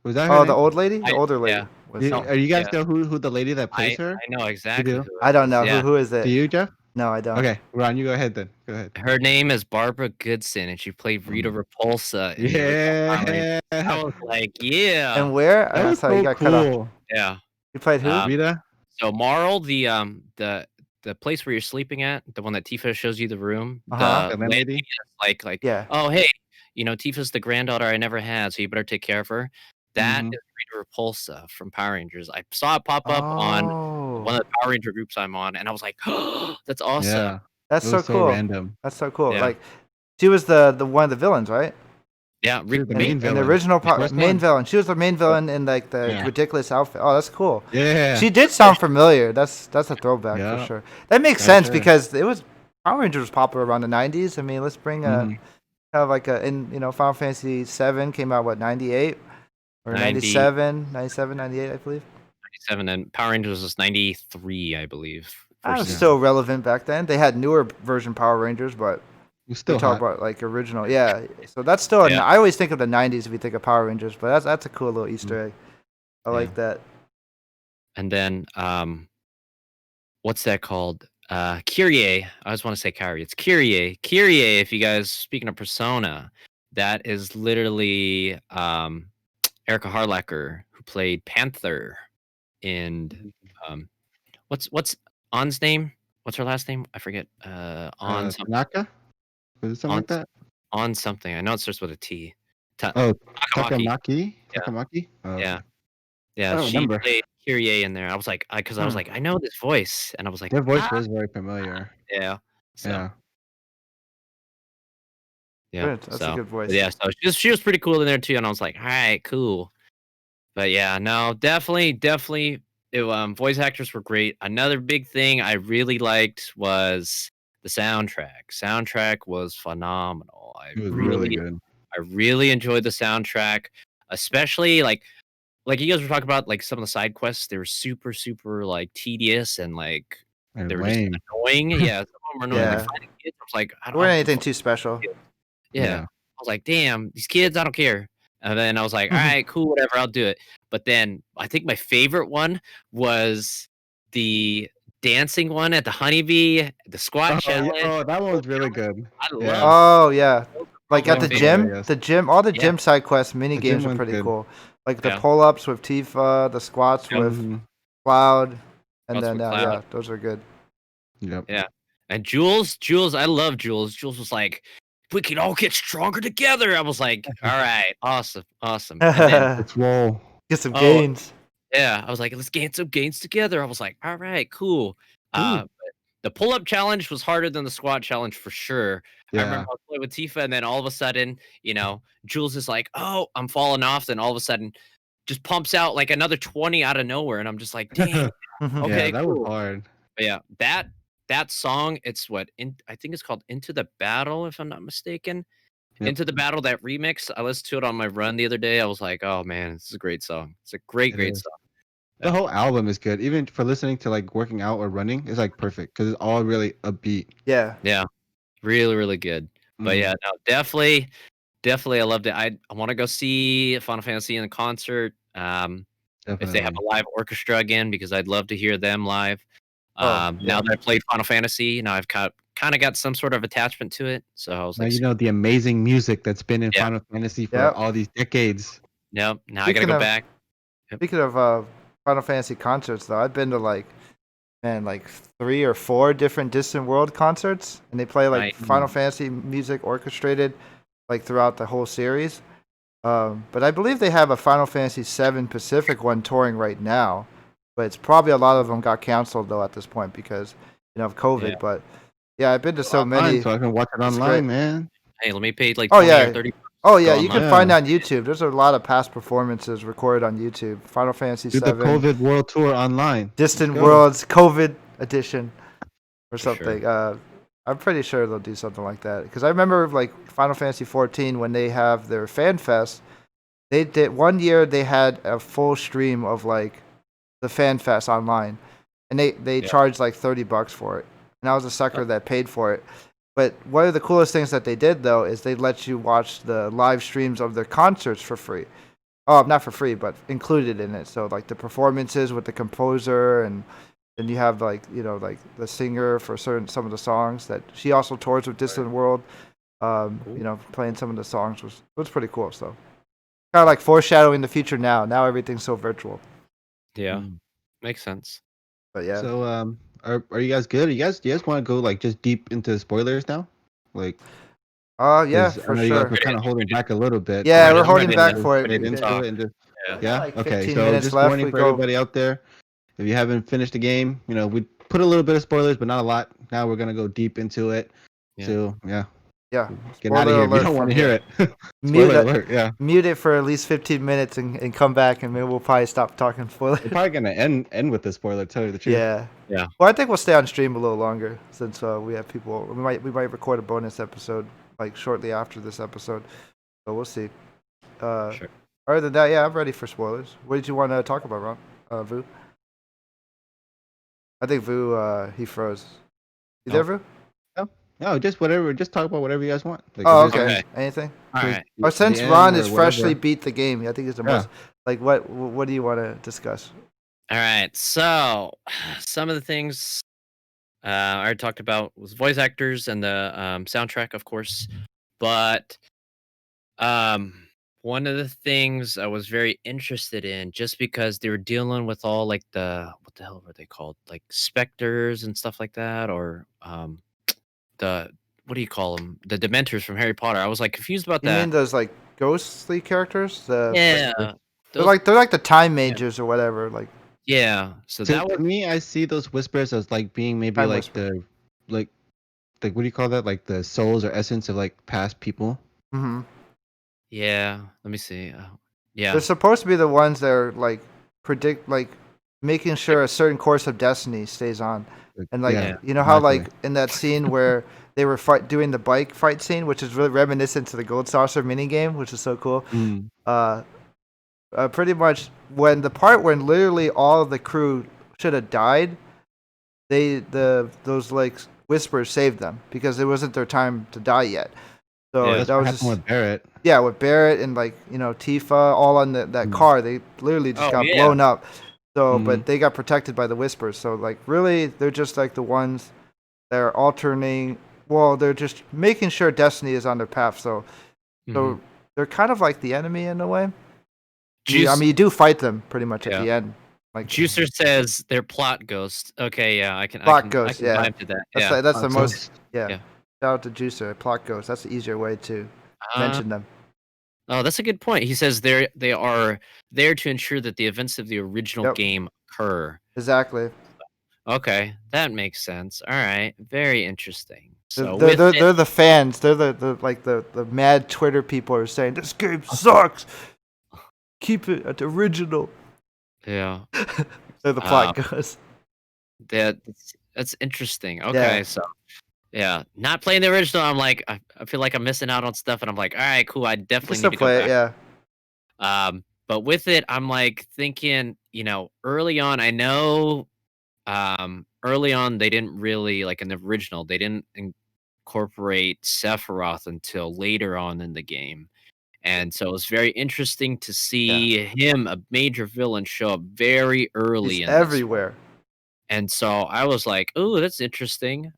Was that her Oh, name? the old lady? The I- older lady. yeah. was- Are you guys yeah. know who the lady that plays I her? know exactly. do? who it I don't know. is, yeah. Who is it? Do you, Jeff? No, I don't. Okay, Ron, you go ahead then. Go ahead. Her name is Barbara Goodson, and she played Rita Repulsa. In the original Halloween. I was like, yeah, And where? that was Sorry, you so got cut off. cool. yeah. You played who? Uh, Rita. So Marl, the place where you're sleeping at, the one that Tifa shows you the room, Uh-huh. the The landlady. landlady is like, Yeah. oh hey, Tifa's the granddaughter I never had, so you better take care of her. That Mm-hmm. is Rita Repulsa from Power Rangers. I saw it pop up on Oh, one of the Power Ranger groups I'm on, and I was like, oh, that's awesome. Yeah, that's it so was so cool. random. That's so cool. Yeah. Like, she was the one of the villains, right? Yeah, She was the In, main in the villain. original The first main one. villain. She was the main villain in like the Yeah. ridiculous outfit. Oh, that's cool. Yeah. She did sound familiar. That's a throwback for Yeah. sure. That makes For sense sure. because it was Power Rangers was popular around the 90s. I mean, let's bring Mhm. kind of like Final Fantasy 7 came out what 98 or 90. 97, 97, 98, I believe. 97, and Power Rangers was 93, I believe. That was Yeah. still relevant back then. They had newer version Power Rangers, but It was we still talk hot. about like original. Yeah, so that's still. Yeah. I always think of the 90s if you think of Power Rangers, but that's a cool little Easter egg. I like that. And then what's that called? Kyrie. I always want to say Kyrie. It's Kyrie. Kyrie, if you guys speaking of Persona, that is literally Erica Harlacher, who played Panther in what's On's name? What's her last name? I forget. On something. Tanaka? Was it something On, like that? on something. I know it starts with a T. Oh, Takamaki. Takamaki? Yeah. Takamaki? Oh, Yeah. okay. Yeah, I don't she remember. played Kyrie in there. I was like, because I was like, I know this voice, and I was like, Their voice was very familiar. yeah. So Yeah. yeah, Good. That's a good voice. but yeah, so she was pretty cool in there too, and I was like, all right, cool. But yeah, no, definitely, voice actors were great. Another big thing I really liked was the soundtrack. Soundtrack was phenomenal. It was really good. I really enjoyed the soundtrack, especially like you guys were talking about like some of the side quests. They were super, super like tedious and like And they were just lame. annoying. Yeah, some of them were annoying. Yeah. Like finding kids, I was like, I There weren't don't anything too special. Yeah. Yeah. I was like, damn, these kids, I don't care. And then I was like, all right, cool, whatever, I'll do it. But then I think my favorite one was the dancing one at the honeybee, the squat challenge. Oh, that one was really good. I Yeah. love Oh yeah, like at my the favorite. gym, all the Yeah. gym side quests, mini The gym games are one's pretty good. cool. Like the Yeah. pull-ups with Tifa, the squats Yep. with Mhm. Cloud, and Squats then with Cloud. yeah, those are good. Yep. Yeah. And Jules, I love Jules. Jules was like, we can all get stronger together. I was like, all right, awesome. And then, Let's roll. Get some Oh, gains. yeah, I was like, let's gain some gains together. I was like, all right, cool. Ooh. But the pull-up challenge was harder than the squat challenge for sure. I Yeah. remember I was playing with Tifa, and then all of a sudden, Jules is like, oh, I'm falling off. Then all of a sudden, just pumps out like another 20 out of nowhere. And I'm just like, dang. Okay, Yeah, that cool. was hard. But yeah, that song, it's I think it's called Into the Battle, if I'm not mistaken. Yep. Into the Battle, that remix. I listened to it on my run the other day. I was like, oh man, this is a great song. It's a great It is. song. The whole album is good. Even for listening to like working out or running, it's like perfect because it's all really upbeat. Yeah. Yeah, really, really good. But yeah, no, definitely, I loved it. I want to go see Final Fantasy in a concert. If they have Definitely. a live orchestra again, because I'd love to hear them live. Oh, Now that I played Final Fantasy, now I've kind of got some sort of attachment to it. So I was Now like, you know the amazing music that's been in Yeah. Final Fantasy for Yep. all these decades. nope. Now I gotta Speaking go of- back. Speaking of Final Fantasy concerts, though, I've been to like 3 or 4 different Distant World concerts, and they play like Nice. Final Fantasy music orchestrated like throughout the whole series. But I believe they have a Final Fantasy VII Pacific one touring right now, but it's probably a lot of them got canceled though at this point because of COVID. Yeah. But yeah, I've been to so Online, many. so I can watch it It's online, great. man. Hey, let me pay like Oh, 20 yeah. or 30. Oh yeah, Go you can online. find on YouTube. There's a lot of past performances recorded on YouTube. Final Fantasy Do the VII. COVID World Tour online. Distant Let's go. Worlds COVID edition or For sure. something. I'm pretty sure they'll do something like that because I remember like Final Fantasy 14 when they have their fan fest. They did one year they had a full stream of like the fan fest online, and they charged like $30 for it, and I was a sucker that paid for it. But one of the coolest things that they did though is they let you watch the live streams of their concerts for free. Oh, not for free, but included in it. So like the performances with the composer, and then you have like like the singer for some of the songs that she also tours with Distant World. Playing some of the songs was pretty cool. So kind of like foreshadowing the future now. Now everything's so virtual. Yeah, Mm. makes sense. But yeah. So are you guys good? Do you guys want to go like just deep into spoilers now? Like, Yeah, 'cause I for know you guys sure. were kind of holding back a little bit. Yeah, So we're I'm holding ready back to for get it. into it and just Yeah. We got yeah. like Okay. 15 So minutes just left. warning We for go. everybody out there. If you haven't finished the game, we put a little bit of spoilers, but not a lot. Now we're gonna go deep into it. Yeah. So yeah, Yeah. get out of Spoiler here if you alert don't want from to hear here. it. Mute Spoiler it. alert. Yeah. Mute it for at least 15 minutes and come back, and maybe we'll probably stop talking spoilers. We're probably gonna end with the spoiler. Tell you the truth. Yeah. Yeah. Well, I think we'll stay on stream a little longer since we have people. We might record a bonus episode like shortly after this episode, so we'll see. Sure. Other than that, yeah, I'm ready for spoilers. What did you want to talk about, Ron? Vu? I think Vu, he froze. You there, Vu? No, just whatever. Just talk about whatever you guys want. Like, Oh, if there's okay. Okay. Anything? All right. Or since the Ron end has or whatever. freshly beat the game, I think it's the Yeah. most. Like, what do you want to discuss? All right. So some of the things I already talked about was voice actors and the soundtrack, of course. But one of the things I was very interested in, just because they were dealing with all like what the hell were they called? Like specters and stuff like that, or the what do you call them? The Dementors from Harry Potter. I was like confused about You that. mean those like ghostly characters? Yeah. They're Those, like the time mages or whatever. Like yeah. So To, that was to me, I see those whispers as like being maybe Time like Whisper. like what do you call that? Like the souls or essence of like past people. hmm yeah. Let me see. Yeah. They're supposed to be the ones that are like making sure a certain course of destiny stays on. And like Yeah, you know how exactly. like in that scene where they were doing the bike fight scene, which is really reminiscent to the Gold Saucer mini game, which is so cool. Mm. Pretty much when literally all of the crew should have died, those like whispers saved them because it wasn't their time to die yet. So Yeah. That's that what was happened with Barrett. yeah, with Barrett and like Tifa, all on that Mm. car, they literally just Oh, got yeah. blown up. So, Mhm. but they got protected by the whispers. So, like, really, they're just like the ones that are alternating. Well, they're just making sure destiny is on their path. So Mhm. they're kind of like the enemy in a way. Juice, I mean, you do fight them pretty much at Yeah. the end. Like Juicer says they're plot ghosts. Okay, yeah, I can. Plot I ghosts, can yeah. vibe to that. that's Yeah. that's the So- most yeah. Yeah. Shout out to Juicer, Plot Ghost. That's the easier way to mention them. Oh, that's a good point. He says they are there to ensure that the events of the original Yep. game occur. Exactly. Okay, that makes sense. All right, very interesting. So They're, with they're, it- they're the fans. They're the mad Twitter people are saying this game sucks. Keep it at the original. yeah, They're the plot ghosts. that's interesting. Okay, Yeah. so yeah, not playing the original. I'm like, I feel like I'm missing out on stuff, and I'm like, all right, cool. I You can definitely still need to go play back. it, yeah. But with it, I'm like thinking, early on, I know, early on they didn't really like in the original, they didn't incorporate Sephiroth until later on in the game. And so it's very interesting to see him, a major villain, show up very early He's in this. everywhere. And so I was like, "Oh, that's interesting."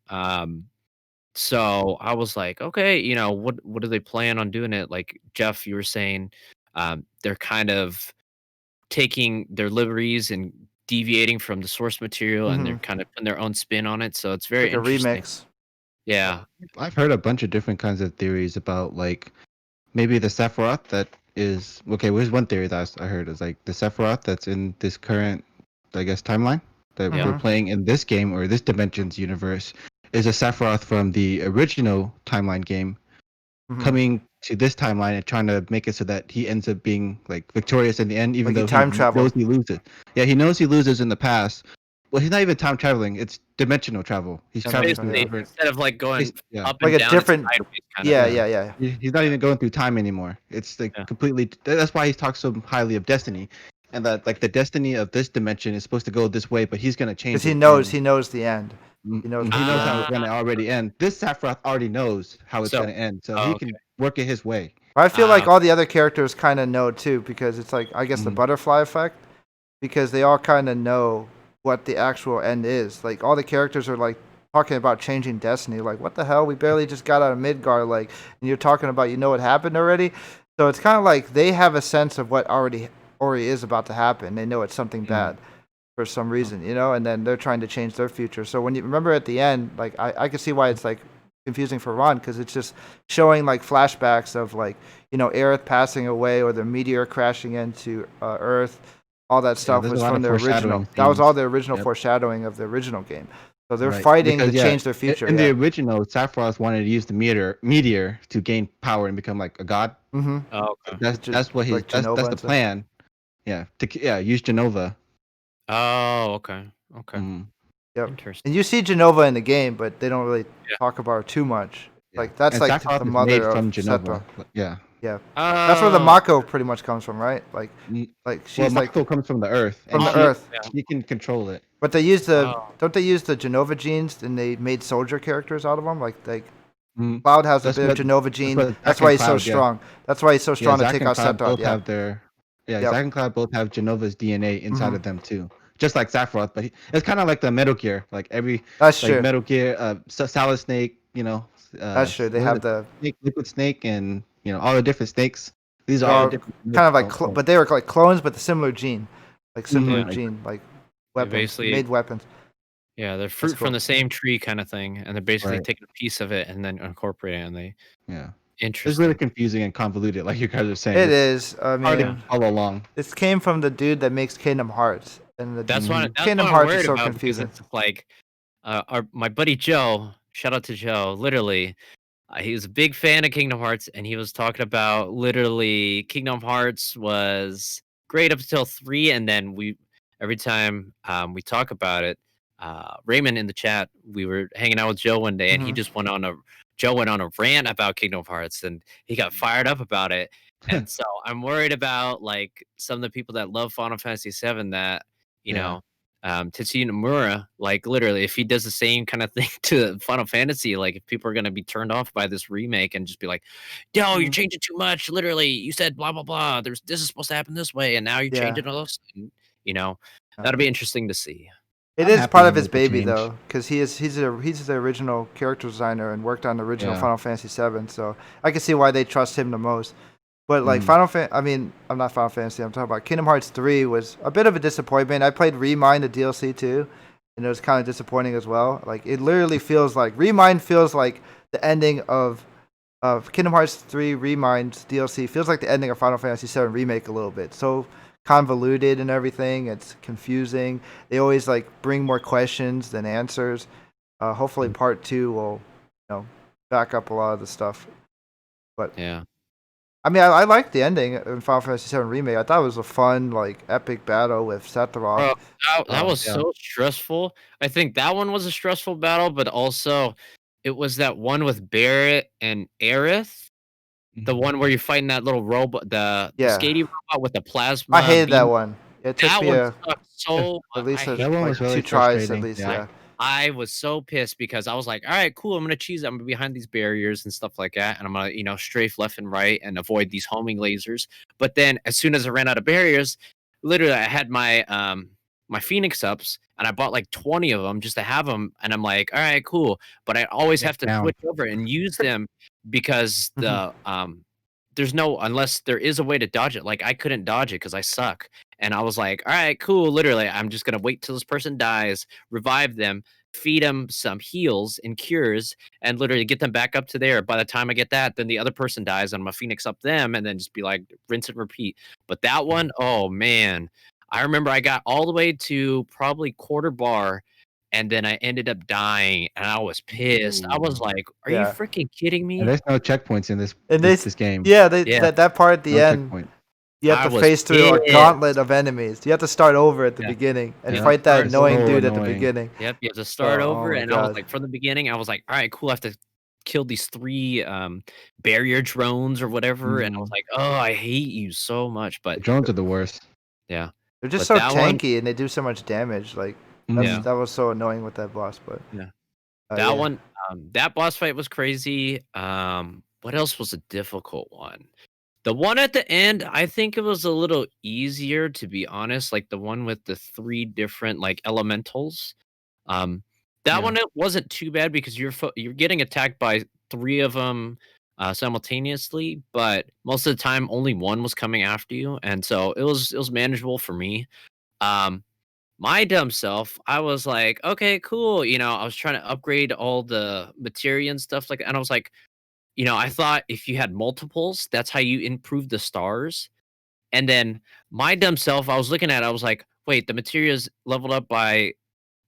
So I was like, "Okay, what do they plan on doing it?" Like Jeff, you were saying, they're kind of taking their liberties and deviating from the source material, and they're kind of putting their own spin on it. So it's very Like a interesting. remix. Yeah, I've heard a bunch of different kinds of theories about like maybe the Sephiroth that is okay. Here's one theory that I heard is like the Sephiroth that's in this current, I guess, timeline that Yeah. we're playing in this game or this dimension's universe is a Sephiroth from the original timeline game Mhm. coming to this timeline and trying to make it so that he ends up being like victorious in the end, even Like he though time he traveled. knows he loses. Yeah, he knows he loses in the past. Well, he's not even time traveling; it's dimensional travel. He's Yeah, traveling basically, through different. instead of like going Yeah. up Like and a down, different- it's sideways kind of. Yeah, Yeah. yeah, yeah. He's not even going through time anymore. It's like Yeah. completely. That's why he talks so highly of destiny, and that like the destiny of this dimension is supposed to go this way, but he's gonna change. Because he it, knows and the end. he knows knows the how end. it's gonna already end. This Sephiroth already knows how it's So- gonna end, so oh, he can work it his way. I feel like Ah. all the other characters kind of know too, because it's like I guess the Mhm. butterfly effect, because they all kind of know what the actual end is. Like all the characters are like talking about changing destiny. Like what the hell? We barely just got out of Midgar. Like, and you're talking about what happened already. So it's kind of like they have a sense of what already is about to happen. They know it's something bad. for some reason, and then they're trying to change their future. So when you remember at the end, like I can see why it's like confusing for Ron, because it's just showing like flashbacks of like Aerith passing away or the meteor crashing into Earth. All that stuff was from the original. That was all the original foreshadowing of the original game. So they're fighting to change their future. In the original, Sephiroth wanted to use the meteor to gain power and become like a god. Mm-hmm. Oh, okay. That's what like that's the plan. Yeah, use Genova. Oh, okay. Mm-hmm. Yep. Interesting. And you see Genova in the game, but they don't really talk about her too much. Yeah. Like that's and like Sephiroth the mother from of Genova. Setra. Yeah. Yeah. That's where the Mako pretty much comes from, right? Like she's Mako comes from the Earth. From the Earth. She can control it. But they use don't they use the Genova genes and they made soldier characters out of them? Like Cloud has a bit of Genova gene. That's why he's so strong. That's why he's so strong to take out Sephiroth. Zack and Cloud both have Genova's DNA inside of them too. Just like Sephiroth, but it's kind of like the Metal Gear. Like that's true. Metal Gear, Solid Snake, that's true. They have the Liquid Snake and all the different snakes. These are all different, kind of like but they were like clones, but the similar gene, like weapons, basically made weapons. Yeah, they're fruit from the same tree kind of thing, and they're basically taking a piece of it and then incorporating it. And they interesting. It's really confusing and convoluted, like you guys are saying. It is. I mean, all along. This came from the dude that makes Kingdom Hearts, and that's why Kingdom Hearts is so confusing. It's like my buddy Joe. Shout out to Joe. Literally, he was a big fan of Kingdom Hearts, and he was talking about literally Kingdom Hearts was great up until 3, and then every time we talk about it, Raymond in the chat, we were hanging out with Joe one day, and he just went on a rant about Kingdom Hearts, and he got fired up about it. And so I'm worried about like some of the people that love Final Fantasy VII that Tetsuya Nomura, like literally, if he does the same kind of thing to Final Fantasy, like if people are gonna be turned off by this remake and just be like, "Yo, you're changing too much." Literally, you said blah blah blah. This is supposed to happen this way, and now you're changing all this. That'll be interesting to see. It is part of his baby though, because he's the original character designer and worked on the original Final Fantasy VII. So I can see why they trust him the most. But like I'm not Final Fantasy. I'm talking about Kingdom Hearts 3 was a bit of a disappointment. I played Remind the DLC too, and it was kind of disappointing as well. Like it literally feels like Remind feels like the ending of Kingdom Hearts 3 Remind's DLC feels like the ending of Final Fantasy VII Remake a little bit. So convoluted and everything. It's confusing. They always like bring more questions than answers. Hopefully part 2 will back up a lot of the stuff. But yeah. I mean, I liked the ending in Final Fantasy VII Remake. I thought it was a fun, like, epic battle with Sephiroth. That was so stressful. I think that one was a stressful battle, but also it was that one with Barrett and Aerith. The one where you're fighting that little robot, the skating robot with the plasma. I hated that one. It took that me one sucked so at least that one was really 2 tries at least. Yeah. I was so pissed because I was like, all right, cool. I'm going to cheese. I'm behind these barriers and stuff like that. And I'm going to, strafe left and right and avoid these homing lasers. But then as soon as I ran out of barriers, literally I had my my Phoenix ups and I bought like 20 of them just to have them. And I'm like, all right, cool. But I always have to switch over and use them because there's unless there is a way to dodge it. Like I couldn't dodge it because I suck. And I was like, all right, cool. Literally, I'm just going to wait till this person dies, revive them, feed them some heals and cures, and literally get them back up to there. By the time I get that, then the other person dies, and I'm going to Phoenix up them, and then just be like, rinse and repeat. But that one, oh, man. I remember I got all the way to probably quarter bar, and then I ended up dying, and I was pissed. I was like, are you freaking kidding me? And there's no checkpoints in this game. Yeah, that part at the end. Checkpoint. You have to face through a gauntlet of enemies. You have to start over at the beginning and fight that annoying dude at the beginning. Yep, you have to start over. And I was like, from the beginning, I was like, all right, cool. I have to kill these 3 barrier drones or whatever. And I was like, oh, I hate you so much. But the drones are the worst. Yeah. They're just so tanky and they do so much damage. Like, that was so annoying with that boss. But that one, that boss fight was crazy. What else was a difficult one? The one at the end, I think it was a little easier, to be honest. Like the one with the 3 different like elementals. That one, it wasn't too bad because you're getting attacked by 3 of them simultaneously, but most of the time only one was coming after you, and so it was manageable for me. my dumb self, I was like, okay, cool. I was trying to upgrade all the materia and stuff like that. And I was like, I thought if you had multiples, that's how you improve the stars. And then my dumb self, I was looking at it, I was like, wait, the materia's leveled up by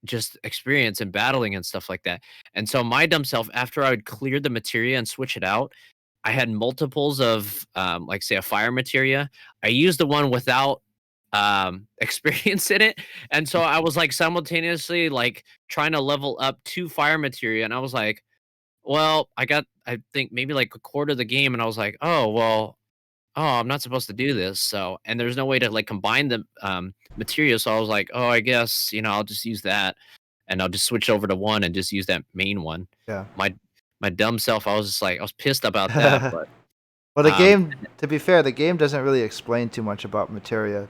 just experience and battling and stuff like that. And so my dumb self, after I would clear the materia and switch it out, I had multiples of like say a fire materia. I used the one without experience in it. And so I was like simultaneously like trying to level up 2 fire materia. And I was like, well, I think maybe like a quarter of the game, and I was like, oh well, I'm not supposed to do this. So, and there's no way to like combine the material. So I was like, oh, I guess I'll just use that, and I'll just switch over to one and just use that main one. Yeah. My dumb self, I was just like, I was pissed about that. But Well, the game, to be fair, the game doesn't really explain too much about materia.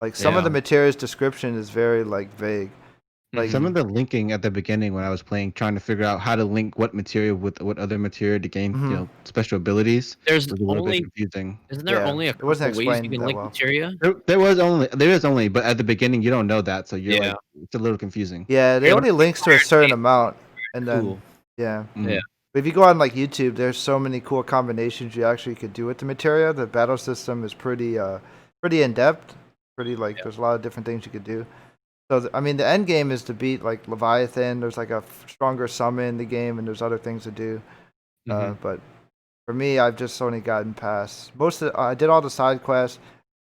Like some of the materia's description is very like vague. Like some of the linking at the beginning when I was playing, trying to figure out how to link what material with what other material to gain, special abilities. there's was a little bit only confusing. isn't there Yeah, only a it wasn't couple ways you explained can that link well. materia? There is only, but at the beginning you don't know that, so you're like, it's a little confusing. Yeah, they only links to a certain amount, and then Cool. yeah. Yeah. But if you go on like YouTube, there's so many cool combinations you actually could do with the materia. The battle system is pretty in depth. There's a lot of different things you could do. So I mean, the end game is to beat like Leviathan. There's like a stronger summon in the game, and there's other things to do. But for me, I've just only gotten past I did all the side quests.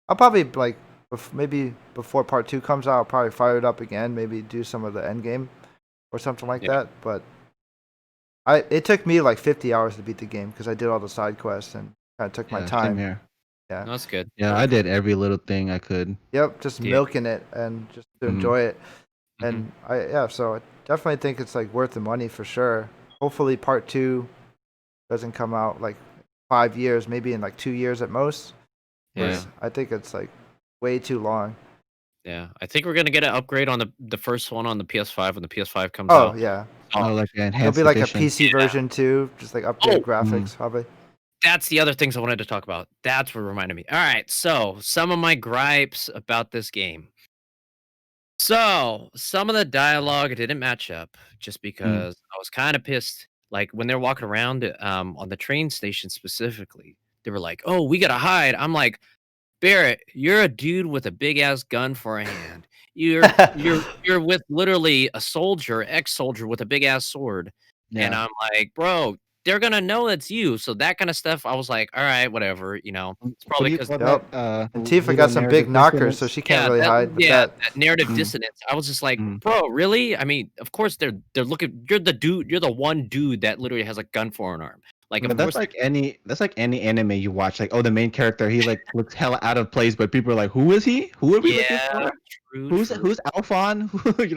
I'll probably like maybe before part 2 comes out, I'll probably fire it up again. Maybe do some of the end game or something like that. But it took me like 50 hours to beat the game because I did all the side quests and kind of took my time. Same here. Yeah, No, that's good. Yeah, I did every little thing I could. Yep, just milking it and just to enjoy it. And so I definitely think it's like worth the money for sure. Hopefully part 2 doesn't come out like 5 years, maybe in like 2 years at most. Yeah. I think it's like way too long. Yeah, I think we're gonna get an upgrade on the first one on the PS5 when the PS5 comes Oh out. yeah, like an it'll enhanced be like edition. a PC version too, just like updated graphics probably. That's the other things I wanted to talk about. That's what reminded me. All right, so some of my gripes about this game. So some of the dialogue didn't match up just because I was kind of pissed. Like when they're walking around on the train station specifically, they were like, "Oh, we gotta hide." I'm like, Barrett, you're a dude with a big ass gun for a hand. You're with literally a soldier, ex-soldier with a big ass sword. And I'm like, bro, they're gonna know it's you. So that kind of stuff, I was like, all right, whatever, It's probably because And Tifa got some big knockers, so she can't really hide. That narrative dissonance. I was just like, bro, really? I mean, of course they're looking. You're the dude. You're the one dude that literally has a gun for an arm. Like, but that's like any anime you watch. Like, oh, the main character, he like looks hella out of place, but people are like, who is he? Who are we looking for? Who's Alphon?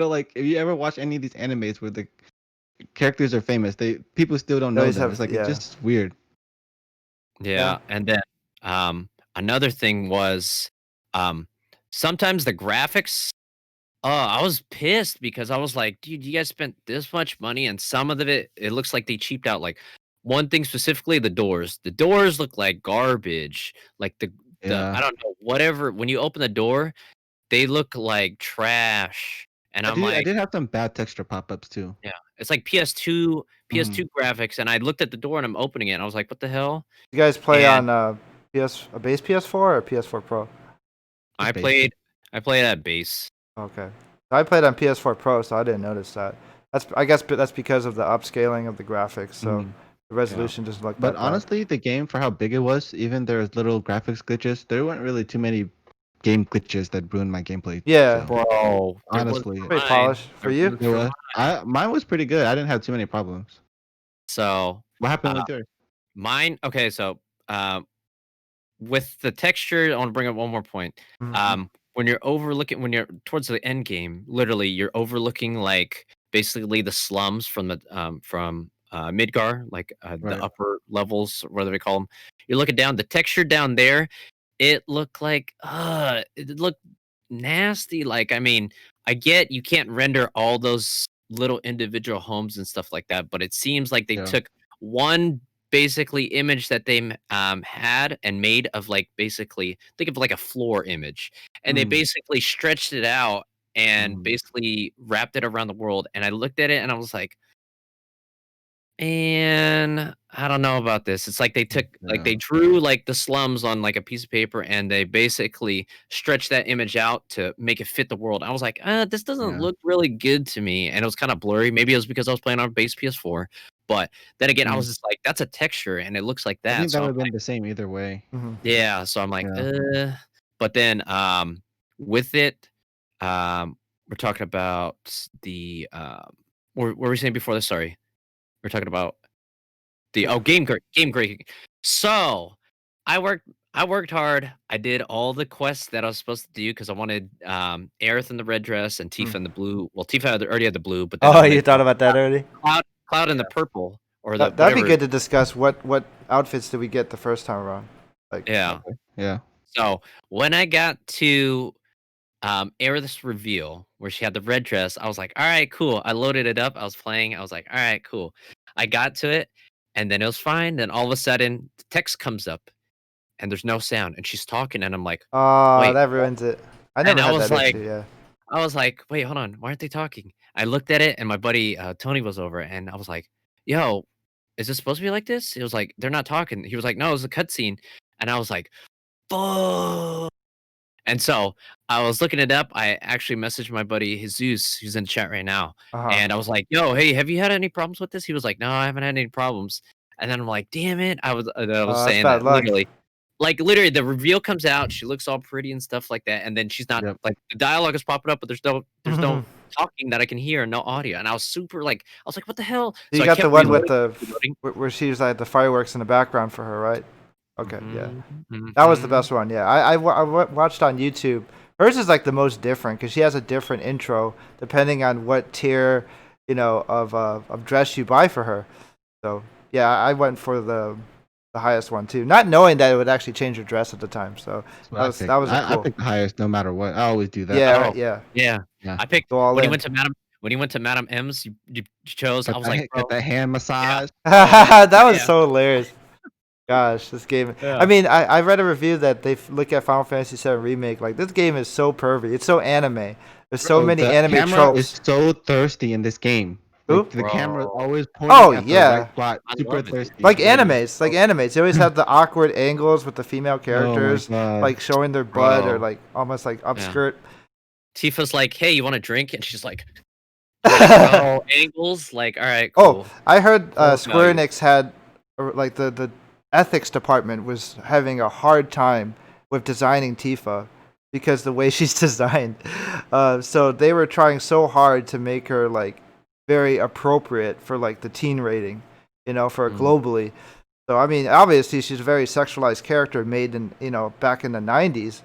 Like if you ever watch any of these animes where the characters are famous, people still don't know them. It's like it's just weird. Yeah, and then another thing was sometimes the graphics. I was pissed because I was like, dude, you guys spent this much money, and some of it looks like they cheaped out. Like one thing specifically, the doors. The doors look like garbage. Like the I don't know, whatever. When you open the door, they look like trash. And I did have some bad texture pop-ups too. Yeah, it's like PS2 graphics, and I looked at the door and I'm opening it, and I was like, "What the hell?" You guys play on a base PS4 or PS4 Pro? I played at base. Okay, I played on PS4 Pro, so I didn't notice that. I guess that's because of the upscaling of the graphics, so the resolution doesn't look. But honestly, the game for how big it was, even there's little graphics glitches. There weren't really too many game glitches that ruined my gameplay. Yeah, so, bro. Honestly, pretty polished for you. Mine was pretty good. I didn't have too many problems. So what happened with yours? Mine. Okay, so with the texture, I want to bring up one more point. When you're towards the end game, literally you're overlooking like basically the slums from the Midgar, like the upper levels, whatever they call them. You're looking down, the texture down there, it looked like it looked nasty. Like, I mean, I get you can't render all those little individual homes and stuff like that, but it seems like they took one basically image that they had and made of like basically think of like a floor image, and they basically stretched it out and basically wrapped it around the world. And I looked at it and I was like, and I don't know about this. It's like they took they drew like the slums on like a piece of paper and they basically stretched that image out to make it fit the world. I was like, this doesn't look really good to me. And it was kind of blurry. Maybe it was because I was playing on base PS4. But then again, I was just like, that's a texture and it looks like that. I think that so would have been the same either way. yeah. So I'm like, but then with it, we're talking about the what were we saying before this? Sorry. We're talking about the game grading. So I worked hard. I did all the quests that I was supposed to do because I wanted Aerith in the red dress and Tifa in the blue. Well, Tifa already had the blue, but then you thought about that already? Cloud in the purple or the that'd be good to discuss. What outfits did we get the first time around? Like yeah. So when I got to Aerith's reveal where she had the red dress, I was like, all right, cool. I loaded it up. I was playing. I was like, all right, cool. I got to it and then it was fine. Then all of a sudden the text comes up and there's no sound and she's talking and I'm like, wait, that ruins it. I never had that issue, yeah. I was like, wait, hold on. Why aren't they talking? I looked at it and my buddy Tony was over and I was like, yo, is this supposed to be like this? He was like, they're not talking. He was like, no, it was a cutscene. And I was like, fuck. And so I was looking it up. I actually messaged my buddy Jesus, who's in the chat right now. And I was like, yo, hey, have you had any problems with this? He was like, no, I haven't had any problems. And then I'm like, damn it. I was saying that literally. Like literally the reveal comes out, she looks all pretty and stuff like that, and then she's not like the dialogue is popping up, but there's no talking that I can hear, no audio. And I was super like what the hell? You got the one with where she's like the fireworks in the background for her, right? Okay, yeah. That was the best one, yeah. I watched on YouTube. Hers is like the most different because she has a different intro depending on what tier, of dress you buy for her. So yeah, I went for the highest one too, not knowing that it would actually change your dress at the time. So that was cool. I picked the highest no matter what. I always do that. Yeah. I picked when he went to Madam M's. You chose. I was like, got that hand massage. That was so hilarious. Gosh, this game. I mean, I read a review that they look at Final Fantasy VII Remake. Like, this game is so pervy. It's so anime. There's so many anime tropes. Is so thirsty in this game. Like, the camera always pointing at the right spot. Super thirsty. Like animes. They always have the awkward angles with the female characters, like showing their butt or like almost like upskirt. Tifa's like, hey, you want a drink? And she's like, angles. Like, all right, cool. Oh, I heard Square Enix had like the ethics department was having a hard time with designing Tifa because the way she's designed. So they were trying so hard to make her like very appropriate for like the teen rating, for globally. So I mean, obviously she's a very sexualized character made in, back in the 90s.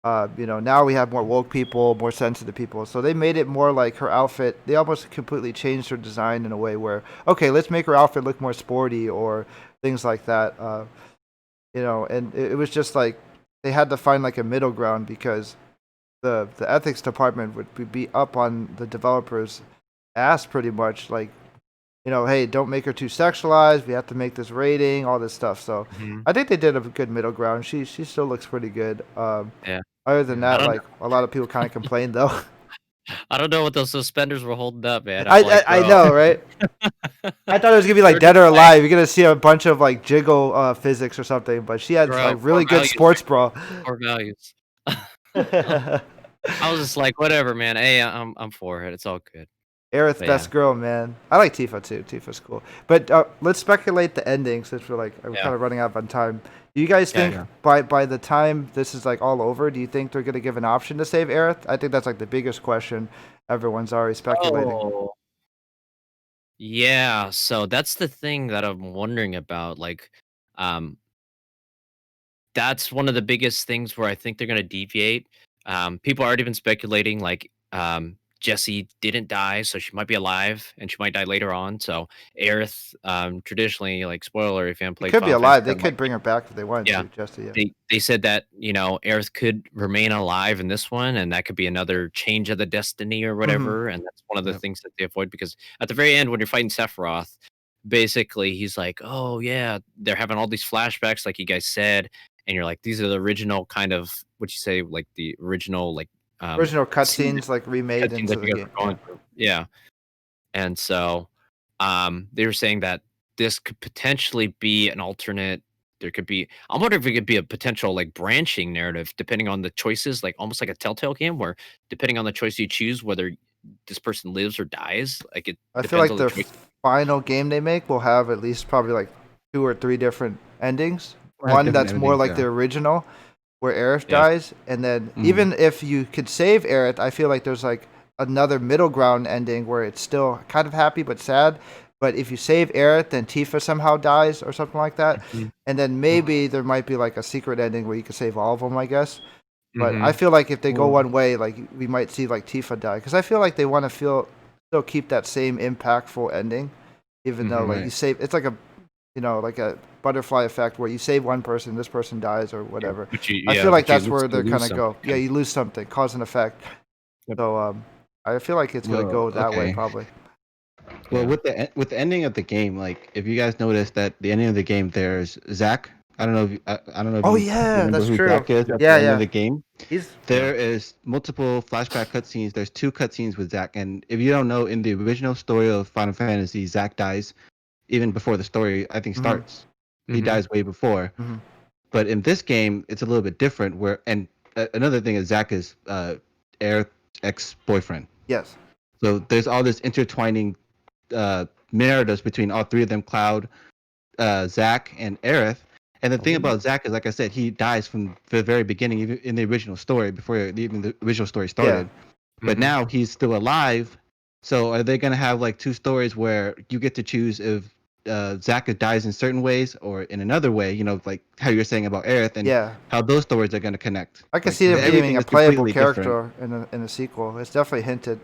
Now we have more woke people, more sensitive people. So they made it more like her outfit. They almost completely changed her design in a way where, okay, let's make her outfit look more sporty or things like that. And it was just like they had to find like a middle ground because the ethics department would be up on the developers' ass pretty much, like, hey, don't make her too sexualized. We have to make this rating, all this stuff. So I think they did a good middle ground. She still looks pretty good. Other than that, like a lot of people kind of complained though. I don't know what those suspenders were holding up, man. I know, right? I thought it was gonna be like Dead or Alive. You're gonna see a bunch of like jiggle physics or something, but she had like really good sports bra. Core values. I was just like, whatever, man. Hey, I'm for it. It's all good. Aerith, best girl, man. I like Tifa too. Tifa's cool. But let's speculate the ending since we're kind of running out on time. Do you guys think by the time this is like all over, do you think they're gonna give an option to save Aerith? I think that's like the biggest question everyone's already speculating. Oh. Yeah, so that's the thing that I'm wondering about. Like, that's one of the biggest things where I think they're gonna deviate. People already been speculating like Jessie didn't die, so she might be alive, and she might die later on. So Aerith, traditionally, like spoiler, if you haven't played, could be alive. They could bring her back if they wanted to. Jessie, they said that Aerith could remain alive in this one, and that could be another change of the destiny or whatever. And that's one of the things that they avoid because at the very end, when you're fighting Sephiroth, basically he's like, "Oh yeah, they're having all these flashbacks, like you guys said," and you're like, "These are the original kind of what you say, like the original like." Original scene cutscenes like remade cutscenes into that the you guys game. were going through. Yeah. And so they were saying that this could potentially be an alternate. There could be. I'm wondering if it could be a potential like branching narrative, depending on the choices, like almost like a Telltale game, where depending on the choice you choose, whether this person lives or dies, like it I feel depends like on the their choice. final game they make will have at least probably like 2 or 3 different endings. We'll have One different that's more endings, like the original, where Aerith Yeah. dies, and then Mhm. even if you could save Aerith, I feel like there's like another middle ground ending where it's still kind of happy but sad. But if you save Aerith, then Tifa somehow dies or something like that, Mhm. and then maybe there might be like a secret ending where you could save all of them, I guess. But I Mhm. feel like if they go Well- one way, like we might see like Tifa die, because I feel like they want to still keep that same impactful ending, even though like Right. you save. It's like a, like a butterfly effect where you save one person, this person dies or whatever. But you, I yeah, feel like but you that's where they're lose gonna go. something. Yeah, you lose something, cause and effect. Yep. So I feel like it's gonna Well, go that way okay. probably. Well, Yeah. with the ending of the game, like if you guys noticed that the ending of the game, there's Zach. I don't know if I don't know if Oh you yeah, remember that's who true. Zach is at Yeah, the end yeah. of the game. He's There is multiple flashback cutscenes. There's 2 cutscenes with Zach, and if you don't know, in the original story of Final Fantasy, Zach dies even before the story I think Mhm. starts. He Mhm. dies way before. Mhm. But in this game, it's a little bit different. Where and another thing is Zach is Aerith's ex-boyfriend. yes. So there's all this intertwining narratives between all 3 of them: Cloud, Zach, and Aerith. And the thing about Zach is, like I said, he dies from the very beginning, even in the original story, before even the original story started. But Mhm. now he's still alive. So are they gonna have like 2 stories where you get to choose if Zach dies in certain ways or in another way? You know, like how you're saying about Aerith, and Yeah. how those stories are gonna connect. I can Like see him everything being a is playable completely different. character in the sequel. It's definitely hinted.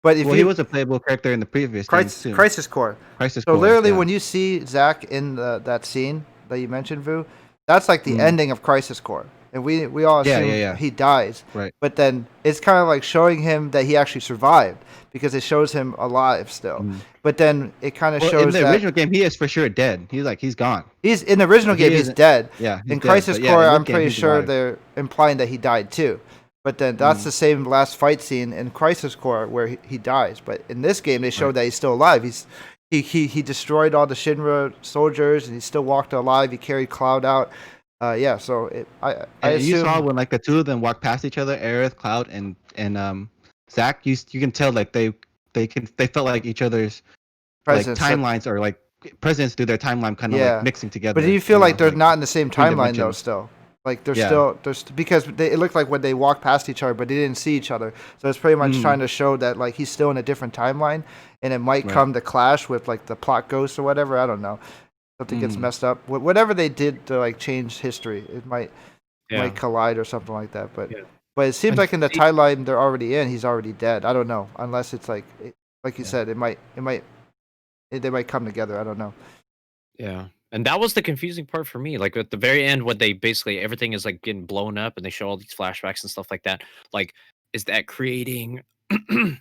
But if Well, he you was a playable character in the previous games too. Crisis Core. Crisis So Core, literally, yeah. when you see Zach in that scene that you mentioned, Vu, that's like the Mhm. ending of Crisis Core, and we all Yeah, assume yeah. he dies. Right. But then it's kind of like showing him that he actually survived because it shows him alive still. Mhm. But then it kind of Well, in shows the that original game, he is for sure dead. He's gone. he's in the original He game. He's isn't. dead. Yeah, he's In dead. Crisis But yeah, Core, in this I'm game, pretty he's sure alive. they're implying that he died too. But then that's Mhm. the same last fight scene in Crisis Core where he dies. But in this game, they showed Right. that he's still alive. He destroyed all the Shinra soldiers, and he still walked alive. He carried Cloud out. Yeah, so I And you saw assume when like the 2 of them walked past each other, Aerith, Cloud, and Zach. You can tell like they felt like each other's like presence. timelines or like presence through their timeline kind of like Yeah, mixing together. but do you feel like they're like not in the same between timeline though? dimensions. Still, like they're Yeah. still because it looked like when they walked past each other, but they didn't see each other. So it's pretty much Mhm. trying to show that like he's still in a different timeline, and it might Right. come to clash with like the plot ghost or whatever. I don't know. Something gets Mhm. messed up. Whatever they did to like change history, it might Yeah. collide or something like that. But Yeah. but it seems And like in the see- timeline they're already in, he's already dead. I don't know unless it's like like you Yeah. said, they might come together. I don't know. Yeah. And that was the confusing part for me. Like at the very end, when they basically everything is like getting blown up and they show all these flashbacks and stuff like that. Like, is that creating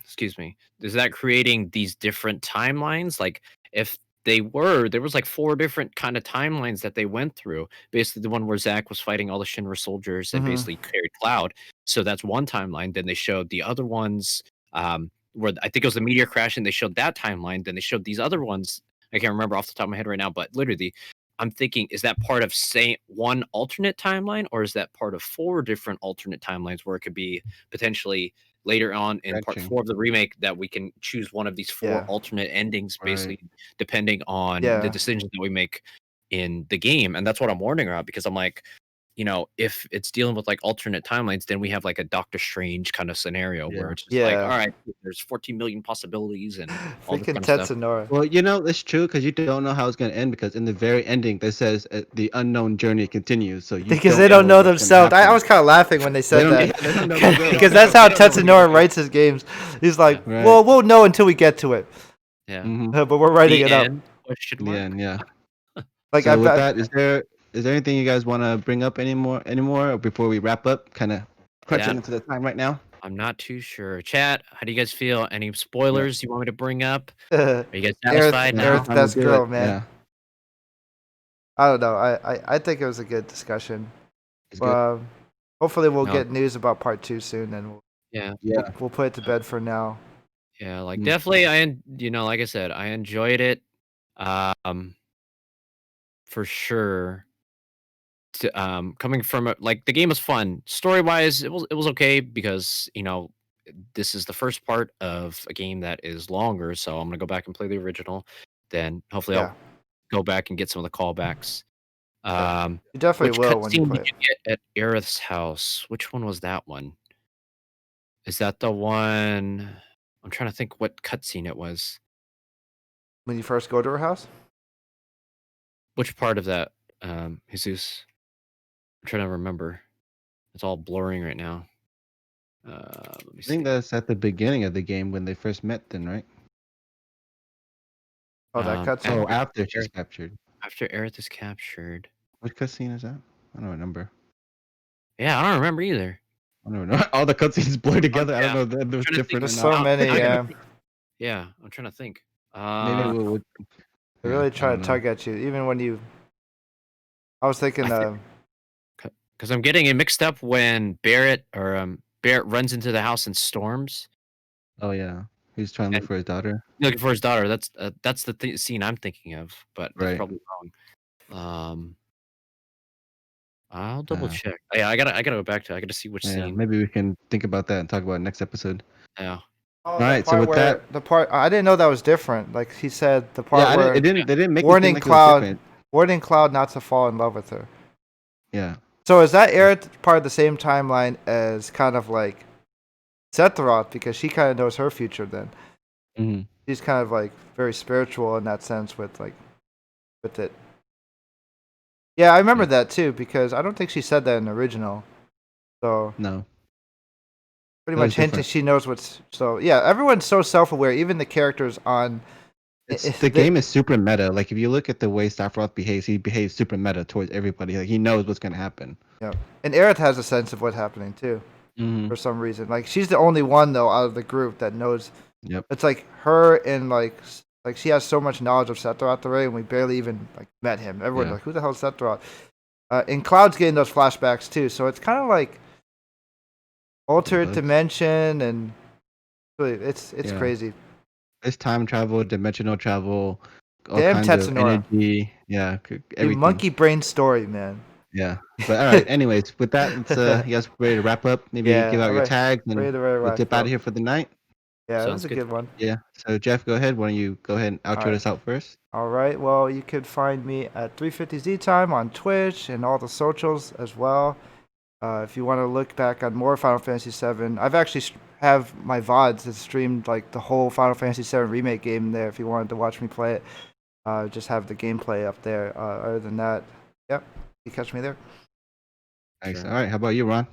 excuse me, is that creating these different timelines? Like if there was like 4 different kind of timelines that they went through. Basically the one where Zack was fighting all the Shinra soldiers and Mhm. basically carried Cloud. So that's one timeline. Then they showed the other ones, where I think it was the meteor crash, and they showed that timeline. Then they showed these other ones. I can't remember off the top of my head right now, but literally, I'm thinking, is that part of say one alternate timeline, or is that part of 4 different alternate timelines where it could be potentially later on in part Branching. 4 of the remake that we can choose one of these 4 Yeah. alternate endings, Right. basically depending on the Yeah. decisions that we make in the game. And that's what I'm warning about, because I'm like, if it's dealing with like alternate timelines, then we have like a Doctor Strange kind of scenario where Yeah. it's just like, Yeah. all right, there's 14 million possibilities and all this Freaking kind of stuff. Tetsunora. Well, it's true because you don't know how it's gonna end, because in the very ending it says the unknown journey continues. So you Because they don't know what's gonna themselves. I happen. was kind of laughing when they said don't- that. yeah, they don't know themselves. Because that's how Tetsunora writes his games. He's like, Right. well, we'll know until we get to it. Yeah. Mhm. But we're writing The it up. end? Question mark? Yeah. Like, So I with bet. that, is there anything you guys want to bring up anymore or before we wrap up? Kind of crunching Yeah. into the time right now. I'm not too sure. Chat, how do you guys feel? Any spoilers you want me to bring up? Are you guys satisfied now? Aerith's best do girl, it. man. Yeah, I don't know. I think it was a good discussion. it's good. Hopefully we'll No. get news about part 2 soon, and Yeah. we'll put it to bed for now. Yeah, like Mm. definitely like I said, I enjoyed it. Um for sure. Coming from like the game was fun. Story-wise, it was okay because, this is the first part of a game that is longer, so I'm gonna go back and play the original. Then hopefully Yeah, I'll go back and get some of the callbacks. yeah. Um, You definitely which will when you cutscene play did it. you get at Aerith's house? Which one was that one? Is that the one? I'm trying to think what cutscene it was. When you first go to her house. Which part of that, Jesus? I'm trying to remember. It's all blurring right now. Let me I see. think that's at the beginning of the game when they first met, then, right? Oh, that cutscene. Oh, after she's captured. After Aerith is captured. Which cutscene is that? I don't remember. Yeah, I don't remember either. I don't know. All the cutscenes blur together. I yeah. don't know if they're Trying to think. different or There's not. so many. I gotta Yeah, think. Yeah, I'm trying to think. Maybe we'll they yeah, really I try to don't know. tug at you, even when you. I was thinking. Because I'm getting it mixed up when Barrett runs into the house and storms. Oh yeah, he's trying to look And for his daughter. looking for his daughter. That's the scene I'm thinking of, but that's Right. probably wrong. I'll double Uh, check. Yeah, I gotta go back to. I gotta see which yeah, scene. maybe we can think about that and talk about it next episode. Yeah. Oh, All the right, so part with where that, the part I didn't know that was different. Like he said, the part yeah, where they didn't make it seem warning like it was Cloud, different. warning Cloud not to fall in love with her. Yeah. So is that Aerith part of the same timeline as kind of like Sephiroth, because she kind of knows her future then. Mm-hmm. She's kind of like very spiritual in that sense with it. Yeah, I remember that too because I don't think she said that in the original. So No, pretty that was much hinting different. she knows what's. So yeah, everyone's so self-aware. Even the characters on. The game is super meta. Like if you look at the way Sephiroth behaves, he behaves super meta towards everybody. Like he knows what's gonna happen. Yeah, and Aerith has a sense of what's happening too, Mm-hmm. for some reason. Like she's the only one though out of the group that knows. Yep. It's like her and like she has so much knowledge of Sephiroth already, and we barely even like met him. Everyone's Yeah. like, "Who the hell is Sephiroth?" And Cloud's getting those flashbacks too, so it's kind of like alternate bugs. dimension, and really, it's Yeah. crazy. There's time travel, dimensional travel, all Damn kinds of Tetsunora. energy. Yeah, The everything. monkey brain story, man. Yeah. But all right. Anyways, with that, let's you guys ready to wrap up? Maybe Yeah, give out your alright. tags and Ready to we'll wrap dip up. out of here for the night. Yeah, that Sounds was a good. good one. Yeah. So Jeff, go ahead. Why don't you go ahead and outro Alright. us out first? All right. Well, you could find me at 350Z Time on Twitch and all the socials as well. If you want to look back on more Final Fantasy VII, I've actually have my VODs that streamed like the whole Final Fantasy VII Remake game there. If you wanted to watch me play it, just have the gameplay up there. Other than that, yep, you catch me there. Thanks. Sure. All right. How about you, Ron?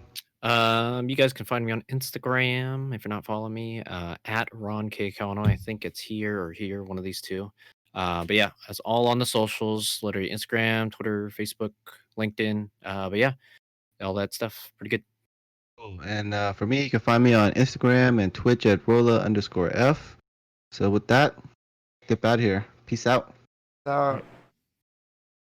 You guys can find me on Instagram if you're not following me, at Ron Kauanoe. I think it's here or here, one of these two. But yeah, that's all on the socials, literally Instagram, Twitter, Facebook, LinkedIn. But yeah, all that stuff, pretty good. Cool. And for me, you can find me on Instagram and Twitch at Rolla_F. So with that, dip out here. Peace out. So.